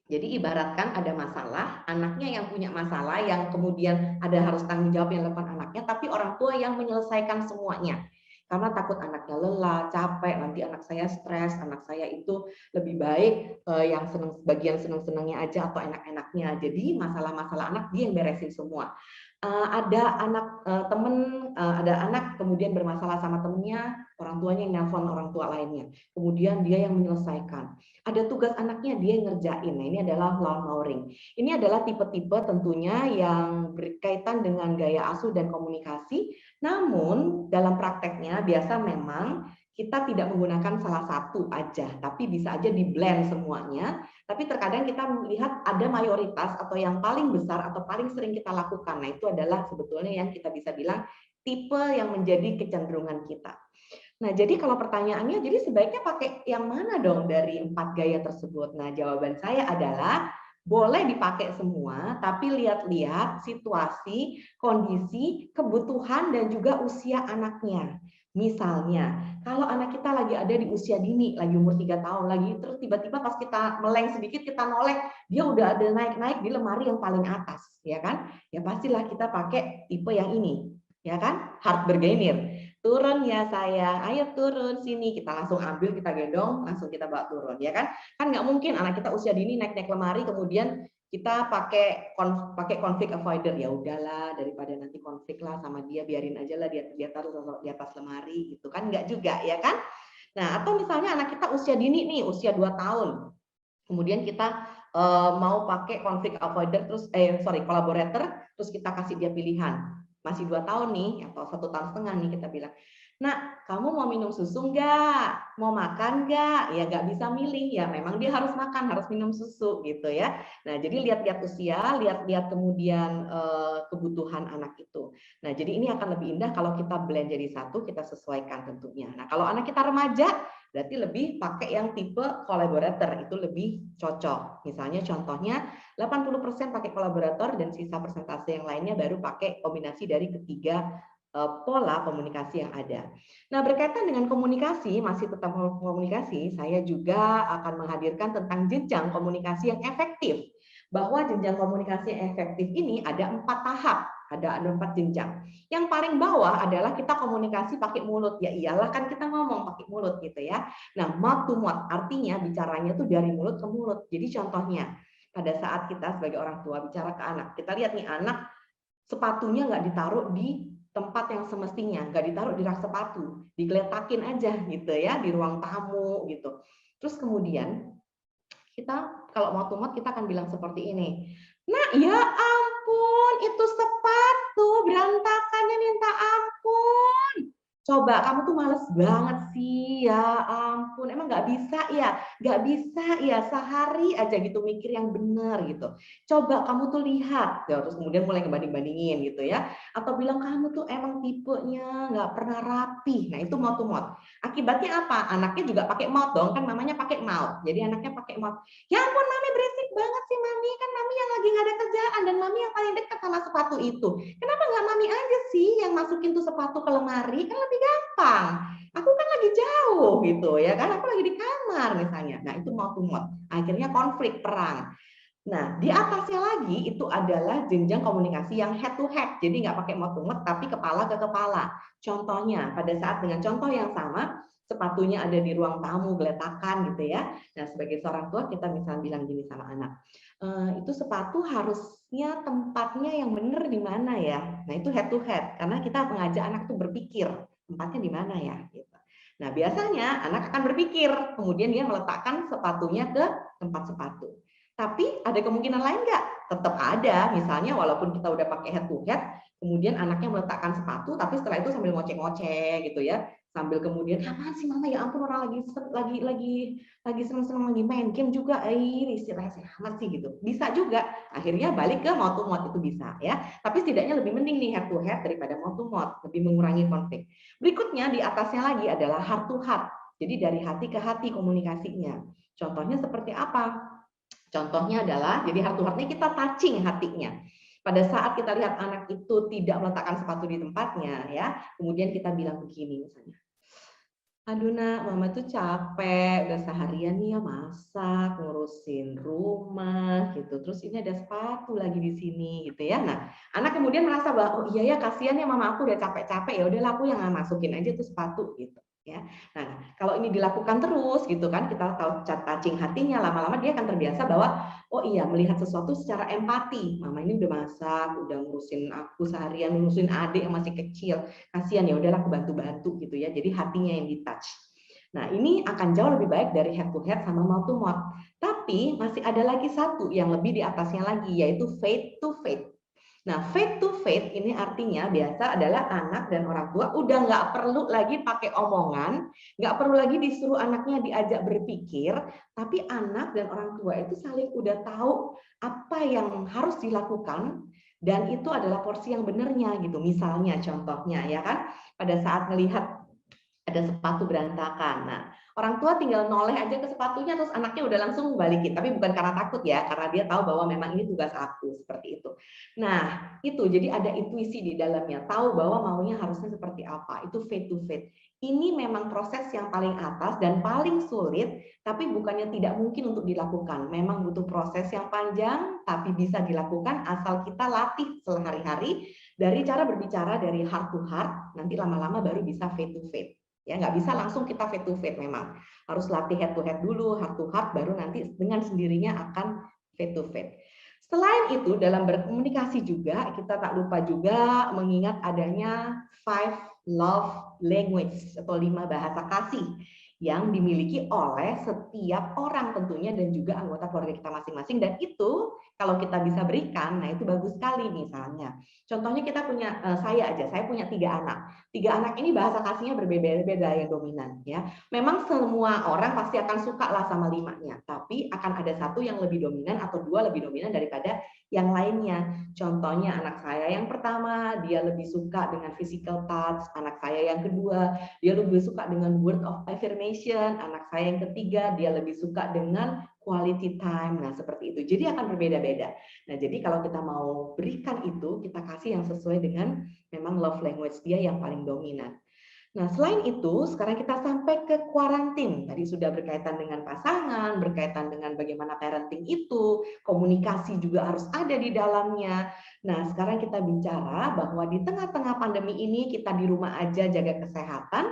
S2: Jadi ibaratkan ada masalah, anaknya yang punya masalah, yang kemudian ada harus tanggung jawab yang dilakukan anaknya, tapi orang tua yang menyelesaikan semuanya. Karena takut anaknya lelah, capek, nanti anak saya stres, anak saya itu lebih baik yang seneng, bagian seneng-senengnya aja atau enak-enaknya. Jadi masalah-masalah anak dia yang beresin semua. Ada anak temen, ada anak kemudian bermasalah sama temennya, orang tuanya yang nelpon orang tua lainnya. Kemudian dia yang menyelesaikan. Ada tugas anaknya dia yang ngerjain. Nah, ini adalah lawn mowing. Ini adalah tipe-tipe tentunya yang berkaitan dengan gaya asuh dan komunikasi. Namun dalam prakteknya biasa memang kita tidak menggunakan salah satu aja, tapi bisa aja di blend semuanya. Tapi terkadang kita melihat ada mayoritas atau yang paling besar atau paling sering kita lakukan. Nah, itu adalah sebetulnya yang kita bisa bilang tipe yang menjadi kecenderungan kita. Nah, jadi kalau pertanyaannya, jadi sebaiknya pakai yang mana dong dari 4 gaya tersebut? Nah, jawaban saya adalah boleh dipakai semua, tapi lihat-lihat situasi, kondisi, kebutuhan, dan juga usia anaknya. Misalnya, kalau anak kita lagi ada di usia dini, lagi umur 3 tahun, lagi terus tiba-tiba pas kita meleng sedikit, kita noleh, dia udah ada naik-naik di lemari yang paling atas, ya kan? Ya pastilah kita pakai tipe yang ini, ya kan? Hard bargainer. Turun ya sayang, ayo turun sini, kita langsung ambil, kita gendong, langsung kita bawa turun, ya kan? Kan nggak mungkin anak kita usia dini naik-naik lemari, kemudian kita pakai konflik avoider. Ya udahlah, daripada nanti konflik lah sama dia, biarin aja lah dia taruh di atas lemari, gitu kan? Nggak juga, ya kan? Nah, atau misalnya anak kita usia dini nih, usia 2 tahun, kemudian kita mau pakai konflik avoider, terus collaborator, terus kita kasih dia pilihan. Masih 2 tahun nih, atau 1,5 tahun nih kita bilang, nak, kamu mau minum susu nggak? Mau makan nggak? Ya nggak bisa milih, ya memang dia harus makan, harus minum susu gitu ya. Nah, jadi lihat-lihat usia, lihat-lihat kemudian kebutuhan anak itu. Nah, jadi ini akan lebih indah kalau kita blend jadi satu, kita sesuaikan tentunya. Nah, kalau anak kita remaja, berarti lebih pakai yang tipe collaborator, itu lebih cocok. Misalnya contohnya 80% pakai kolaborator dan sisa persentase yang lainnya baru pakai kombinasi dari ketiga pola komunikasi yang ada. Nah, berkaitan dengan komunikasi, masih tetap komunikasi, saya juga akan menghadirkan tentang jenjang komunikasi yang efektif. Bahwa jenjang komunikasi yang efektif ini ada 4 tahap, ada 4 jenjang. Yang paling bawah adalah kita komunikasi pakai mulut. Ya iyalah kan kita ngomong pakai mulut gitu ya. Nah, mouth to mouth artinya bicaranya tuh dari mulut ke mulut. Jadi contohnya, pada saat kita sebagai orang tua bicara ke anak, kita lihat nih anak sepatunya nggak ditaruh di tempat yang semestinya, nggak ditaruh di rak sepatu, digeletakin aja gitu ya di ruang tamu gitu. Terus kemudian kita kalau mau tumat kita akan bilang seperti ini, nah ya ampun itu sepatu berantakannya minta ampun, Coba kamu tuh males banget sih, ya ampun, emang nggak bisa ya? Nggak bisa ya, sehari aja gitu mikir yang bener gitu. Coba kamu tuh lihat, ya, terus kemudian mulai ngebanding-bandingin gitu ya. Atau bilang kamu tuh emang tipenya nggak pernah rapi. Nah itu mouth to mouth. Akibatnya apa? Anaknya juga pakai mouth dong, kan mamanya pakai mouth. Jadi anaknya pakai mouth. Ya ampun, mami berisik banget sih mami, kan mami yang lagi nggak ada kerjaan dan mami yang paling dekat sama sepatu itu. Kenapa nggak mami aja sih yang masukin tuh sepatu ke lemari, kan lebih gampang. Aku kan lagi jauh gitu ya kan, aku lagi di kamar misalnya. Nah itu mouth to mouth. Akhirnya konflik, perang. Nah, di atasnya lagi itu adalah jenjang komunikasi yang head to head. Jadi nggak pakai mouth to mouth, tapi kepala ke kepala. Contohnya, pada saat dengan contoh yang sama, sepatunya ada di ruang tamu, geletakan gitu ya. Nah, sebagai seorang tua kita misalnya bilang gini sama anak, itu sepatu harusnya tempatnya yang benar di mana ya? Nah, itu head to head, karena kita mengajak anak tuh berpikir, tempatnya di mana ya? Gitu. Nah, biasanya anak akan berpikir, kemudian dia meletakkan sepatunya ke tempat sepatu. Tapi ada kemungkinan lain nggak? Tetap ada. Misalnya walaupun kita udah pakai head to head, kemudian anaknya meletakkan sepatu, tapi setelah itu sambil ngoceh-ngoceh gitu ya, sambil kemudian apaan sih mama, ya ampun orang lagi seneng-seneng lagi main game juga, ini sih rese amat sih gitu. Bisa juga. Akhirnya balik ke mouth to mouth itu bisa ya. Tapi setidaknya lebih mending nih head to head daripada mouth to mouth, lebih mengurangi konflik. Berikutnya di atasnya lagi adalah heart to heart. Jadi dari hati ke hati komunikasinya. Contohnya seperti apa? Contohnya adalah, jadi heart to heart-nya kita touching hatinya. Pada saat kita lihat anak itu tidak meletakkan sepatu di tempatnya, ya, kemudian kita bilang begini misalnya, aduh nak, mama tuh capek, udah seharian nih ya masak, ngurusin rumah, gitu. Terus ini ada sepatu lagi di sini, gitu ya. Nah, anak kemudian merasa bahwa, oh iya ya, kasihan ya mama aku udah capek-capek, ya udahlah aku yang masukin aja tuh sepatu, gitu. Ya. Nah, kalau ini dilakukan terus gitu kan, kita tahu touching hatinya, lama-lama dia akan terbiasa bahwa oh iya, melihat sesuatu secara empati. Mama ini udah masak, udah ngurusin aku seharian, ngurusin adik yang masih kecil. Kasihan ya udahlah aku bantu-bantu gitu ya. Jadi hatinya yang di touch. Nah, ini akan jauh lebih baik dari head to head sama mouth to mouth. Tapi masih ada lagi satu yang lebih di atasnya lagi, yaitu faith to faith. Nah, faith to faith ini artinya biasa adalah anak dan orang tua udah nggak perlu lagi pakai omongan, nggak perlu lagi disuruh anaknya diajak berpikir, tapi anak dan orang tua itu saling udah tahu apa yang harus dilakukan dan itu adalah porsi yang benarnya gitu. Misalnya contohnya ya kan, pada saat melihat ada sepatu berantakan. Nah, orang tua tinggal noleh aja ke sepatunya terus anaknya udah langsung balikin. Tapi bukan karena takut ya, karena dia tahu bahwa memang ini tugas aku seperti itu. Nah, itu jadi ada intuisi di dalamnya, tahu bahwa maunya harusnya seperti apa. Itu faith to faith. Ini memang proses yang paling atas dan paling sulit, tapi bukannya tidak mungkin untuk dilakukan. Memang butuh proses yang panjang, tapi bisa dilakukan asal kita latih sehari-hari dari cara berbicara dari heart to heart, nanti lama-lama baru bisa faith to faith. Ya, nggak bisa langsung kita face to face memang. Harus latih head to head dulu, heart to heart, baru nanti dengan sendirinya akan face to face. Selain itu, dalam berkomunikasi juga, kita tak lupa juga mengingat adanya 5 love language atau 5 bahasa kasih yang dimiliki oleh setiap orang tentunya dan juga anggota keluarga kita masing-masing, dan itu kalau kita bisa berikan, nah itu bagus sekali. Misalnya contohnya kita punya, saya punya 3 anak. 3 anak ini bahasa kasihnya berbeda-beda yang dominan ya. Memang semua orang pasti akan suka lah sama 5-nya, tapi akan ada satu yang lebih dominan atau 2 lebih dominan daripada yang lainnya. Contohnya anak saya yang pertama, dia lebih suka dengan physical touch. Anak saya yang kedua, dia lebih suka dengan word of affirmation. Anak saya yang ketiga, dia lebih suka dengan quality time. Nah, seperti itu. Jadi akan berbeda-beda. Nah, jadi kalau kita mau berikan itu, kita kasih yang sesuai dengan memang love language dia yang paling dominan. Nah, selain itu, sekarang kita sampai ke quarantine. Tadi sudah berkaitan dengan pasangan, berkaitan dengan bagaimana parenting itu, komunikasi juga harus ada di dalamnya. Nah, sekarang kita bicara bahwa di tengah-tengah pandemi ini, kita di rumah aja jaga kesehatan,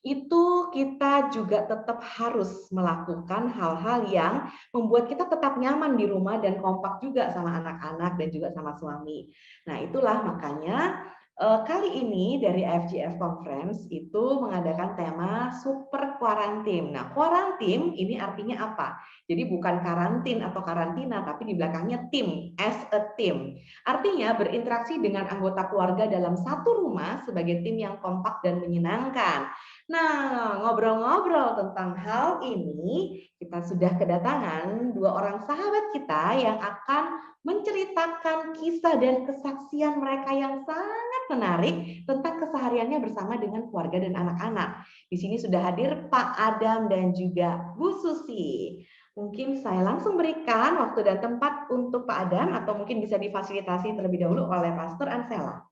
S2: itu kita juga tetap harus melakukan hal-hal yang membuat kita tetap nyaman di rumah dan kompak juga sama anak-anak dan juga sama suami. Nah, itulah makanya Kali ini dari FGF Conference itu mengadakan tema Super Quarantine. Nah, quarantine ini artinya apa? Jadi bukan karantin atau karantina, tapi di belakangnya tim, as a team. Artinya berinteraksi dengan anggota keluarga dalam satu rumah sebagai tim yang kompak dan menyenangkan. Nah, ngobrol-ngobrol tentang hal ini, kita sudah kedatangan dua orang sahabat kita yang akan menceritakan kisah dan kesaksian mereka yang sangat menarik tentang kesehariannya bersama dengan keluarga dan anak-anak. Di sini sudah hadir Pak Adam dan juga Bu Susi. Mungkin saya langsung berikan waktu dan tempat untuk Pak Adam atau mungkin bisa difasilitasi terlebih dahulu oleh Pastor Ansela.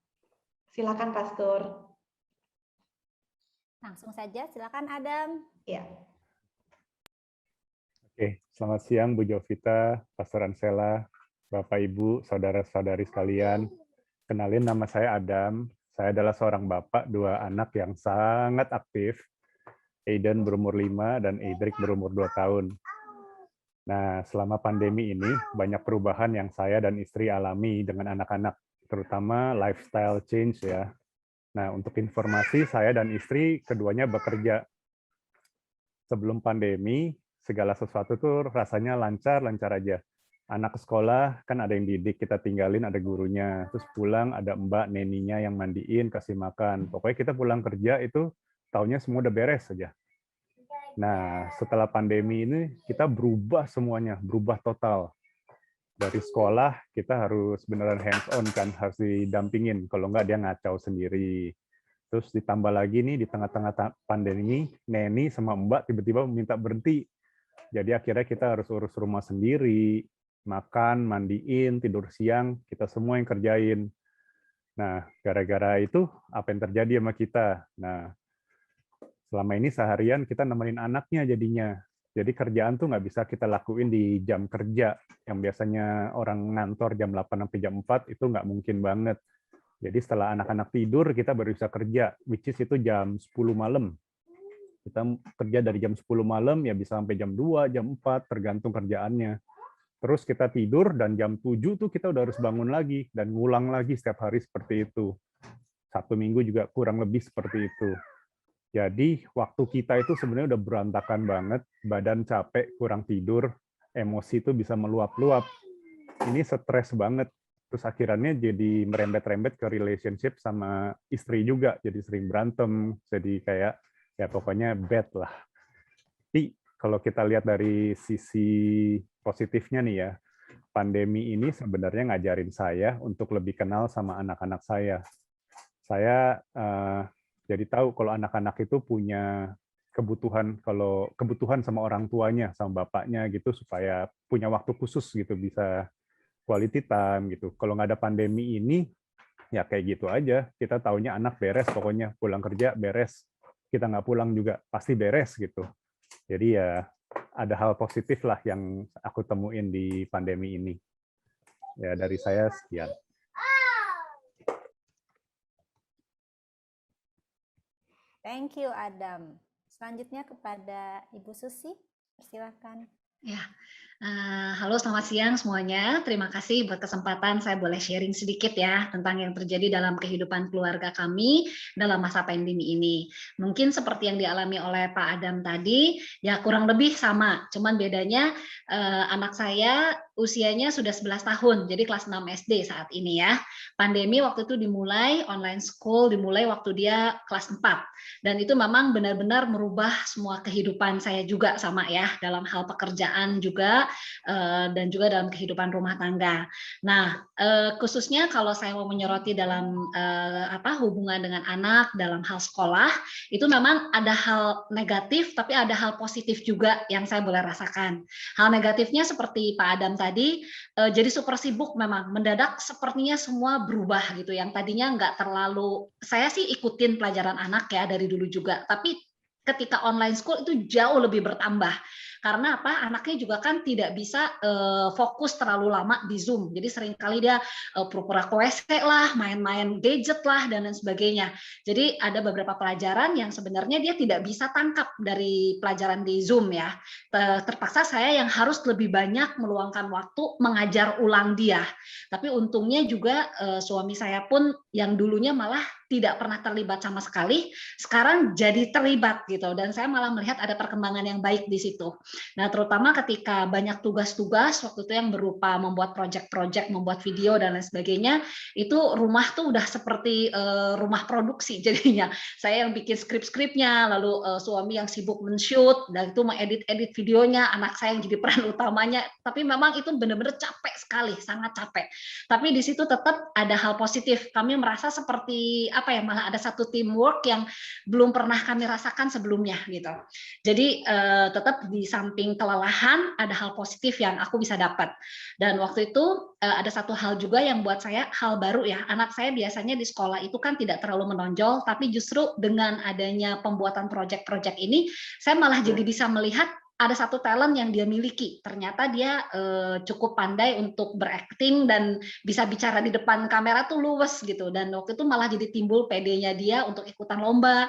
S2: Silakan Pastor.
S1: Langsung saja, silakan Adam.
S2: Ya.
S3: Oke, selamat siang Bu Jovita, Pastor Ansela, Bapak Ibu, saudara-saudari sekalian. Kenalin, nama saya Adam. Saya adalah seorang bapak dua anak yang sangat aktif. Aiden berumur 5 dan Edric berumur 2 tahun. Nah, selama pandemi ini banyak perubahan yang saya dan istri alami dengan anak-anak, terutama lifestyle change ya. Nah, untuk informasi, saya dan istri keduanya bekerja. Sebelum pandemi, segala sesuatu tuh rasanya lancar-lancar aja. Anak ke sekolah, kan ada yang didik, kita tinggalin, ada gurunya. Terus pulang, ada mbak, neninya yang mandiin, kasih makan. Pokoknya kita pulang kerja itu, taunya semua udah beres saja. Nah, setelah pandemi ini, kita berubah semuanya, berubah total. Dari sekolah, kita harus beneran hands-on kan, harus didampingin. Kalau nggak, dia ngacau sendiri. Terus ditambah lagi nih, di tengah-tengah pandemi, neni sama mbak tiba-tiba minta berhenti. Jadi akhirnya kita harus urus rumah sendiri, makan, mandiin, tidur siang, kita semua yang kerjain. Nah, gara-gara itu, apa yang terjadi sama kita? Nah, selama ini seharian kita nemenin anaknya jadinya. Jadi kerjaan tuh nggak bisa kita lakuin di jam kerja. Yang biasanya orang ngantor jam 8 sampai jam 4, itu nggak mungkin banget. Jadi setelah anak-anak tidur, kita baru bisa kerja, which is itu jam 10 malam. Kita kerja dari jam 10 malam, ya bisa sampai jam 2, jam 4, tergantung kerjaannya. Terus kita tidur, dan jam 7 tuh kita udah harus bangun lagi, dan ngulang lagi setiap hari seperti itu. Sabtu Minggu juga kurang lebih seperti itu. Jadi waktu kita itu sebenarnya udah berantakan banget, badan capek, kurang tidur, emosi itu bisa meluap-luap. Ini stres banget. Terus akhirnya jadi merembet-rembet ke relationship sama istri juga, jadi sering berantem, jadi kayak ya pokoknya bad lah. Tapi kalau kita lihat dari sisi positifnya nih ya, pandemi ini sebenarnya ngajarin saya untuk lebih kenal sama anak-anak saya. Saya jadi tahu kalau anak-anak itu punya kebutuhan sama orang tuanya, sama bapaknya gitu, supaya punya waktu khusus gitu, bisa quality time gitu. Kalau nggak ada pandemi ini, ya kayak gitu aja. Kita taunya anak beres, pokoknya pulang kerja beres. Kita nggak pulang juga pasti beres gitu. Jadi ya ada hal positif lah yang aku temuin di pandemi ini. Ya dari saya sekian.
S1: Thank you, Adam. Selanjutnya kepada Ibu Susi, persilakan.
S4: Ya, halo selamat siang semuanya. Terima kasih buat kesempatan saya boleh sharing sedikit ya tentang yang terjadi dalam kehidupan keluarga kami dalam masa pandemi ini. Mungkin seperti yang dialami oleh Pak Adam tadi, ya kurang lebih sama. Cuman bedanya anak saya usianya sudah 11 tahun, jadi kelas 6 SD saat ini ya. Pandemi waktu itu dimulai, online school dimulai waktu dia kelas 4. Dan itu memang benar-benar merubah semua kehidupan saya juga sama ya, dalam hal pekerjaan juga, dan juga dalam kehidupan rumah tangga. Nah, khususnya kalau saya mau menyoroti dalam hubungan dengan anak, dalam hal sekolah, itu memang ada hal negatif, tapi ada hal positif juga yang saya boleh rasakan. Hal negatifnya seperti Pak Adam tadi, jadi super sibuk memang, mendadak sepertinya semua berubah gitu, yang tadinya nggak terlalu, saya sih ikutin pelajaran anak ya dari dulu juga, tapi ketika online school itu jauh lebih bertambah. Karena apa? Anaknya juga kan tidak bisa fokus terlalu lama di Zoom. Jadi seringkali dia pura-pura ke WC lah, main-main gadget lah, dan lain sebagainya. Jadi ada beberapa pelajaran yang sebenarnya dia tidak bisa tangkap dari pelajaran di Zoom ya. Terpaksa saya yang harus lebih banyak meluangkan waktu mengajar ulang dia. Tapi untungnya juga suami saya pun yang dulunya malah tidak pernah terlibat sama sekali, sekarang jadi terlibat gitu. Dan saya malah melihat ada perkembangan yang baik di situ. Nah, terutama ketika banyak tugas-tugas waktu itu yang berupa membuat project-project, membuat video dan lain sebagainya, itu rumah tuh udah seperti rumah produksi jadinya. Saya yang bikin skrip-skripnya, lalu suami yang sibuk men-shoot, dan itu mengedit-edit videonya, anak saya yang jadi peran utamanya. Tapi memang itu benar-benar capek sekali, sangat capek. Tapi di situ tetap ada hal positif. Kami merasa seperti apa ya, malah ada satu teamwork yang belum pernah kami rasakan sebelumnya gitu. Jadi tetap di samping kelelahan ada hal positif yang aku bisa dapat. Dan waktu itu ada satu hal juga yang buat saya hal baru ya. Anak saya biasanya di sekolah itu kan tidak terlalu menonjol, tapi justru dengan adanya pembuatan proyek-proyek ini, saya malah jadi bisa melihat ada satu talent yang dia miliki. Ternyata dia cukup pandai untuk berakting dan bisa bicara di depan kamera tuh luwes gitu. Dan waktu itu malah jadi timbul PD-nya dia untuk ikutan lomba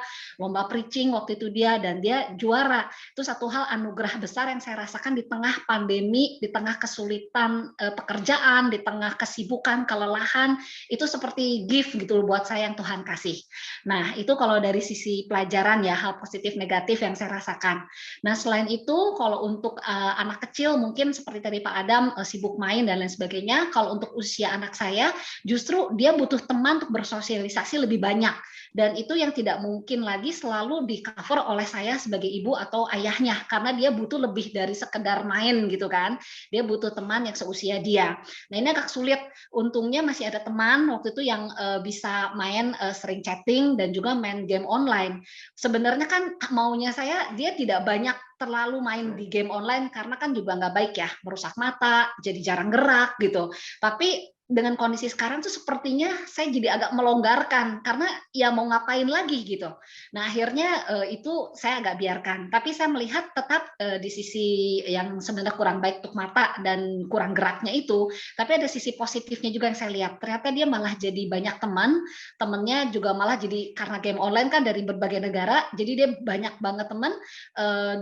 S4: preaching waktu itu dia, dan dia juara. Itu satu hal anugerah besar yang saya rasakan di tengah pandemi, di tengah kesulitan pekerjaan, di tengah kesibukan, kelelahan, itu seperti gift gitu buat saya yang Tuhan kasih. Nah, itu kalau dari sisi pelajaran ya, hal positif negatif yang saya rasakan. Nah, selain itu kalau untuk anak kecil mungkin seperti tadi Pak Adam sibuk main dan lain sebagainya. Kalau untuk usia anak saya justru dia butuh teman untuk bersosialisasi lebih banyak, dan itu yang tidak mungkin lagi selalu di cover oleh saya sebagai ibu atau ayahnya, karena dia butuh lebih dari sekedar main gitu kan. Dia butuh teman yang seusia dia. Nah, ini agak sulit. Untungnya masih ada teman waktu itu yang bisa main sering chatting dan juga main game online. Sebenarnya kan maunya saya dia tidak banyak terlalu main di game online karena kan juga nggak baik ya, merusak mata, jadi jarang gerak gitu. Tapi dengan kondisi sekarang tuh sepertinya saya jadi agak melonggarkan karena ya mau ngapain lagi gitu. Nah, akhirnya itu saya agak biarkan. Tapi saya melihat tetap di sisi yang sebenarnya kurang baik untuk mata dan kurang geraknya itu, tapi ada sisi positifnya juga yang saya lihat. Ternyata dia malah jadi banyak teman, temennya juga malah jadi karena game online kan dari berbagai negara, jadi dia banyak banget teman,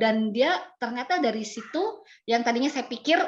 S4: dan dia ternyata dari situ yang tadinya saya pikir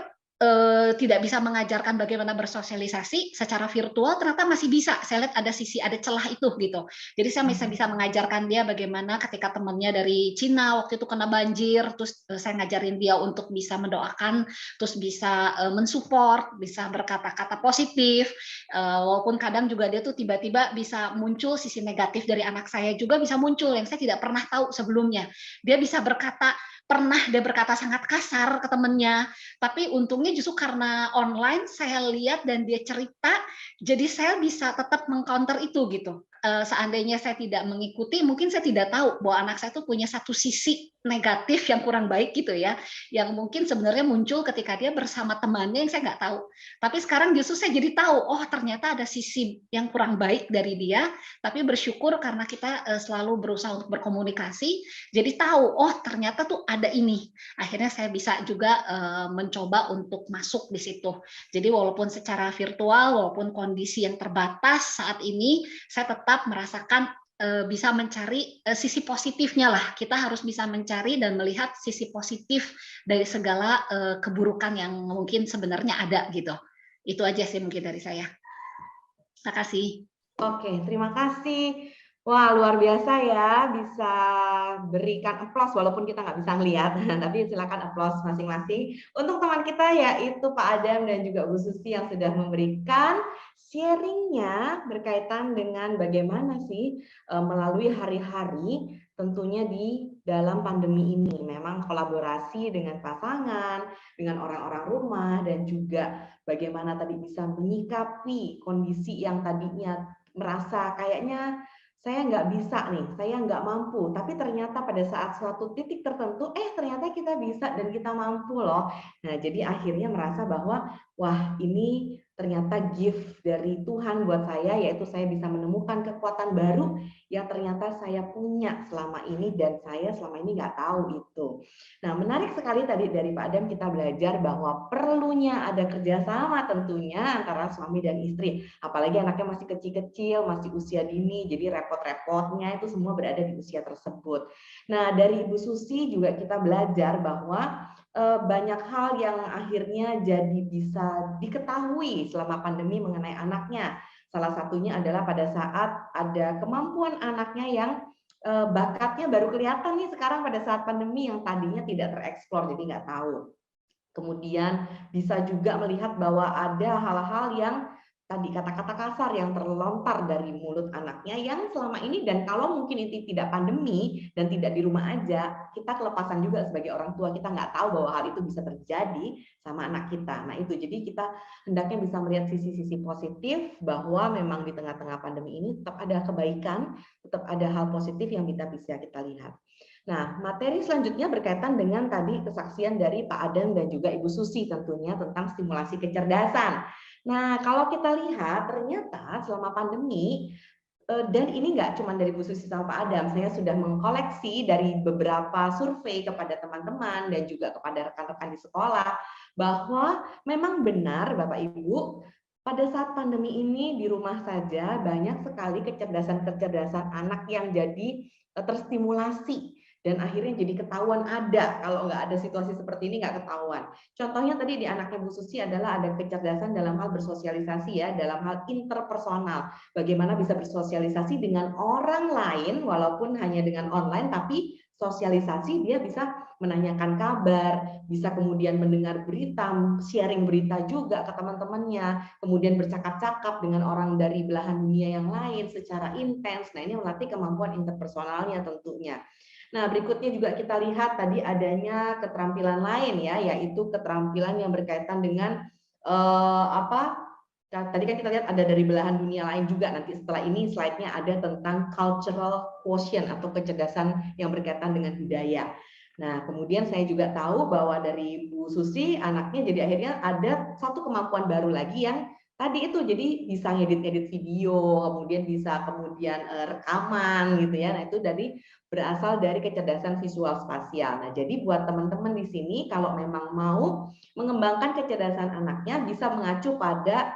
S4: tidak bisa mengajarkan bagaimana bersosialisasi secara virtual, ternyata masih bisa. Saya lihat ada sisi, ada celah itu gitu. Jadi saya bisa mengajarkan dia bagaimana ketika temannya dari Cina waktu itu kena banjir, terus saya ngajarin dia untuk bisa mendoakan, terus bisa mensupport, bisa berkata-kata positif, walaupun kadang juga dia tuh tiba-tiba bisa muncul sisi negatif dari anak saya juga bisa muncul yang saya tidak pernah tahu sebelumnya. Dia bisa pernah dia berkata sangat kasar ke temennya, tapi untungnya justru karena online saya lihat dan dia cerita, jadi saya bisa tetap mengcounter itu gitu. Seandainya saya tidak mengikuti, mungkin saya tidak tahu bahwa anak saya tuh punya satu sisi negatif yang kurang baik gitu ya, yang mungkin sebenarnya muncul ketika dia bersama temannya yang saya nggak tahu. Tapi sekarang justru saya jadi tahu, oh ternyata ada sisi yang kurang baik dari dia, tapi bersyukur karena kita selalu berusaha untuk berkomunikasi, jadi tahu, oh ternyata tuh ada ini. Akhirnya saya bisa juga mencoba untuk masuk di situ. Jadi walaupun secara virtual, walaupun kondisi yang terbatas saat ini, saya tetap merasakan bisa mencari sisi positifnya lah. Kita harus bisa mencari dan melihat sisi positif dari segala keburukan yang mungkin sebenarnya ada gitu. Itu aja sih mungkin dari saya. Terima kasih.
S2: Oke, terima kasih. Wah, luar biasa ya, bisa berikan aplaus walaupun kita nggak bisa ngelihat, tapi silakan aplaus masing-masing. Untuk teman kita yaitu Pak Adam dan juga Bu Susi yang sudah memberikan sharingnya berkaitan dengan bagaimana sih melalui hari-hari tentunya di dalam pandemi ini. Memang kolaborasi dengan pasangan, dengan orang-orang rumah, dan juga bagaimana tadi bisa menyikapi kondisi yang tadinya merasa kayaknya saya nggak bisa nih, saya nggak mampu. Tapi ternyata pada saat suatu titik tertentu, ternyata kita bisa dan kita mampu loh. Nah, jadi akhirnya merasa bahwa, wah ini ternyata gift dari Tuhan buat saya, yaitu saya bisa menemukan kekuatan baru yang ternyata saya punya selama ini dan saya selama ini nggak tahu itu. Nah, menarik sekali tadi dari Pak Adam kita belajar bahwa perlunya ada kerjasama tentunya antara suami dan istri. Apalagi anaknya masih kecil-kecil, masih usia dini, jadi repot-repotnya itu semua berada di usia tersebut. Nah, dari Ibu Susi juga kita belajar bahwa banyak hal yang akhirnya jadi bisa diketahui selama pandemi mengenai anaknya. Salah satunya adalah pada saat ada kemampuan anaknya yang bakatnya baru kelihatan nih sekarang pada saat pandemi yang tadinya tidak tereksplor, jadi nggak tahu. Kemudian bisa juga melihat bahwa ada hal-hal yang tadi kata-kata kasar yang terlontar dari mulut anaknya yang selama ini, dan kalau mungkin itu tidak pandemi dan tidak di rumah aja, kita kelepasan juga sebagai orang tua, kita nggak tahu bahwa hal itu bisa terjadi sama anak kita. Nah itu, jadi kita hendaknya bisa melihat sisi-sisi positif bahwa memang di tengah-tengah pandemi ini tetap ada kebaikan, tetap ada hal positif yang bisa kita lihat. Nah, materi selanjutnya berkaitan dengan tadi kesaksian dari Pak Adam dan juga Ibu Susi tentunya tentang stimulasi kecerdasan. Nah, kalau kita lihat ternyata selama pandemi, dan ini nggak cuma dari Bu Susi sama Pak Adam, saya sudah mengkoleksi dari beberapa survei kepada teman-teman dan juga kepada rekan-rekan di sekolah, bahwa memang benar Bapak Ibu, pada saat pandemi ini di rumah saja banyak sekali kecerdasan-kecerdasan anak yang jadi terstimulasi. Dan akhirnya jadi ketahuan ada, kalau nggak ada situasi seperti ini nggak ketahuan. Contohnya tadi di anaknya Bu Susi adalah ada kecerdasan dalam hal bersosialisasi ya, dalam hal interpersonal. Bagaimana bisa bersosialisasi dengan orang lain walaupun hanya dengan online, tapi sosialisasi dia bisa menanyakan kabar, bisa kemudian mendengar berita, sharing berita juga ke teman-temannya, kemudian bercakap-cakap dengan orang dari belahan dunia yang lain secara intens. Nah, ini melatih kemampuan interpersonalnya tentunya. Nah, berikutnya juga kita lihat tadi adanya keterampilan lain ya, yaitu keterampilan yang berkaitan dengan tadi kan kita lihat ada dari belahan dunia lain juga. Nanti setelah ini slide-nya ada tentang cultural quotient atau kecerdasan yang berkaitan dengan budaya. Nah, kemudian saya juga tahu bahwa dari Bu Susi, anaknya jadi akhirnya ada satu kemampuan baru lagi yang tadi itu, jadi bisa ngedit-edit video, kemudian bisa rekaman gitu ya. Nah, itu berasal dari kecerdasan visual spasial. Nah, jadi buat teman-teman di sini kalau memang mau mengembangkan kecerdasan anaknya bisa mengacu pada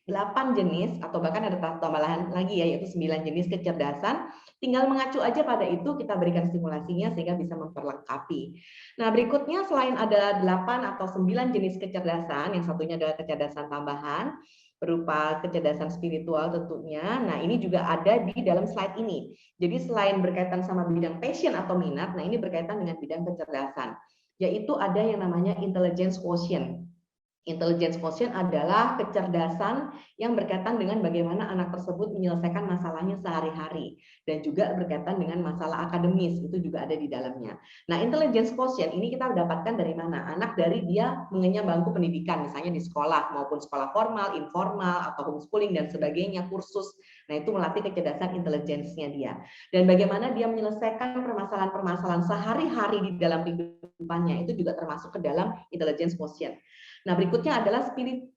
S2: 8 jenis atau bahkan ada tambahan lagi ya, yaitu 9 jenis kecerdasan. Tinggal mengacu aja pada itu, kita berikan stimulasinya sehingga bisa memperlengkapi. Nah, berikutnya selain ada 8 atau 9 jenis kecerdasan, yang satunya adalah kecerdasan tambahan berupa kecerdasan spiritual tentunya. Nah, ini juga ada di dalam slide ini. Jadi selain berkaitan sama bidang passion atau minat, nah ini berkaitan dengan bidang kecerdasan, yaitu ada yang namanya intelligence quotient. Intelligence quotient adalah kecerdasan yang berkaitan dengan bagaimana anak tersebut menyelesaikan masalahnya sehari-hari dan juga berkaitan dengan masalah akademis, itu juga ada di dalamnya. Nah, intelligence quotient ini kita dapatkan dari mana? Anak dari dia mengenyam bangku pendidikan, misalnya di sekolah maupun sekolah formal, informal, atau homeschooling dan sebagainya, kursus. Nah, itu melatih kecerdasan intelligence-nya dia. Dan bagaimana dia menyelesaikan permasalahan-permasalahan sehari-hari di dalam kehidupannya, itu juga termasuk ke dalam intelligence quotient. Nah, berikutnya adalah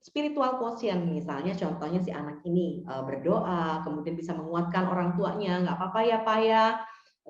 S2: spiritual quotient. Misalnya contohnya si anak ini berdoa, kemudian bisa menguatkan orang tuanya, nggak apa-apa ya Pak ya,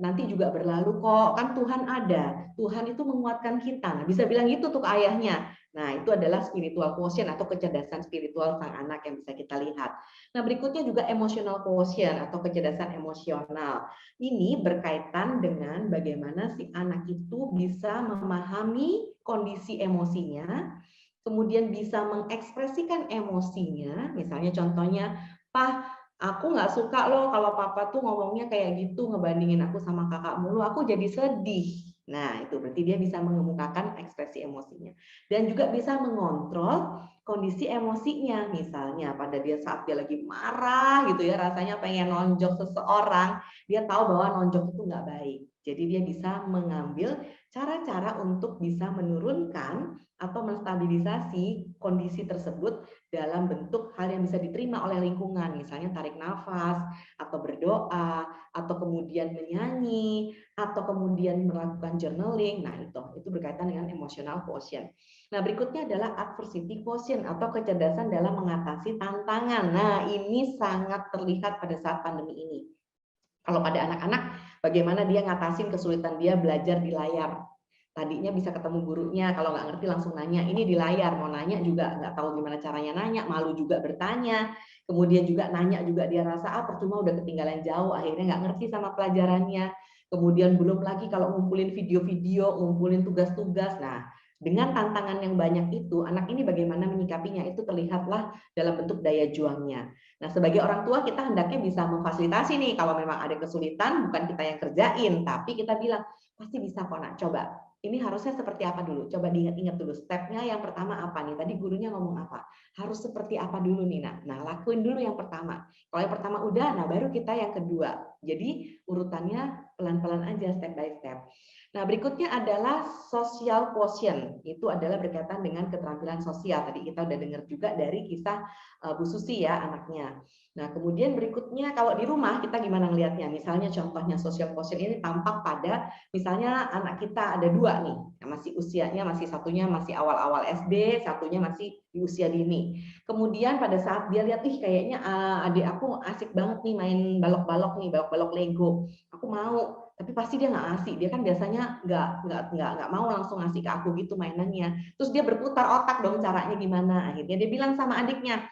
S2: nanti juga berlalu kok, kan Tuhan ada. Tuhan itu menguatkan kita. Nah, bisa bilang gitu tuh ke ayahnya. Nah, itu adalah spiritual quotient atau kecerdasan spiritual sang anak yang bisa kita lihat. Nah, berikutnya juga emotional quotient atau kecerdasan emosional. Ini berkaitan dengan bagaimana si anak itu bisa memahami kondisi emosinya, kemudian bisa mengekspresikan emosinya, misalnya contohnya, "Pak, aku nggak suka loh kalau papa tuh ngomongnya kayak gitu, ngebandingin aku sama kakak mulu, aku jadi sedih." Nah, itu berarti dia bisa mengemukakan ekspresi emosinya. Dan juga bisa mengontrol kondisi emosinya, misalnya pada saat dia lagi marah gitu ya, rasanya pengen nonjok seseorang, dia tahu bahwa nonjok itu nggak baik. Jadi dia bisa mengambil cara-cara untuk bisa menurunkan atau menstabilisasi kondisi tersebut dalam bentuk hal yang bisa diterima oleh lingkungan, misalnya tarik nafas, atau berdoa, atau kemudian menyanyi, atau kemudian melakukan journaling. Nah, itu berkaitan dengan emotional quotient. Nah, berikutnya adalah adversity quotient atau kecerdasan dalam mengatasi tantangan. Nah, ini sangat terlihat pada saat pandemi ini. Kalau pada anak-anak, bagaimana dia ngatasin kesulitan dia belajar di layar. Tadinya bisa ketemu gurunya, kalau nggak ngerti langsung nanya. Ini di layar, mau nanya juga nggak tahu gimana caranya nanya, malu juga bertanya. Kemudian juga nanya juga dia rasa, percuma udah ketinggalan jauh, akhirnya nggak ngerti sama pelajarannya. Kemudian belum lagi kalau ngumpulin video-video, ngumpulin tugas-tugas. Nah, dengan tantangan yang banyak itu, anak ini bagaimana menyikapinya, itu terlihatlah dalam bentuk daya juangnya. Nah, sebagai orang tua kita hendaknya bisa memfasilitasi nih, kalau memang ada kesulitan, bukan kita yang kerjain, tapi kita bilang, pasti bisa kok nak, coba. Ini harusnya seperti apa dulu? Coba diingat-ingat dulu. Stepnya yang pertama apa nih? Tadi gurunya ngomong apa? Harus seperti apa dulu nih, nak? Nah, lakuin dulu yang pertama. Kalau yang pertama udah, nah baru kita yang kedua. Jadi urutannya pelan-pelan aja, step by step. Nah, berikutnya adalah social quotient. Itu adalah berkaitan dengan keterampilan sosial. Tadi kita udah dengar juga dari kisah Bu Susi ya, anaknya. Nah, kemudian berikutnya kalau di rumah kita gimana ngelihatnya? Misalnya contohnya social quotient ini tampak pada misalnya anak kita ada dua nih, masih usianya satunya masih awal-awal SD, satunya masih di usia dini. Kemudian pada saat dia lihat, kayaknya adik aku asik banget nih main balok-balok Lego. Aku mau, tapi pasti dia nggak ngasih. Dia kan biasanya nggak mau langsung ngasih ke aku gitu mainannya. Terus dia berputar otak dong caranya gimana. Akhirnya dia bilang sama adiknya,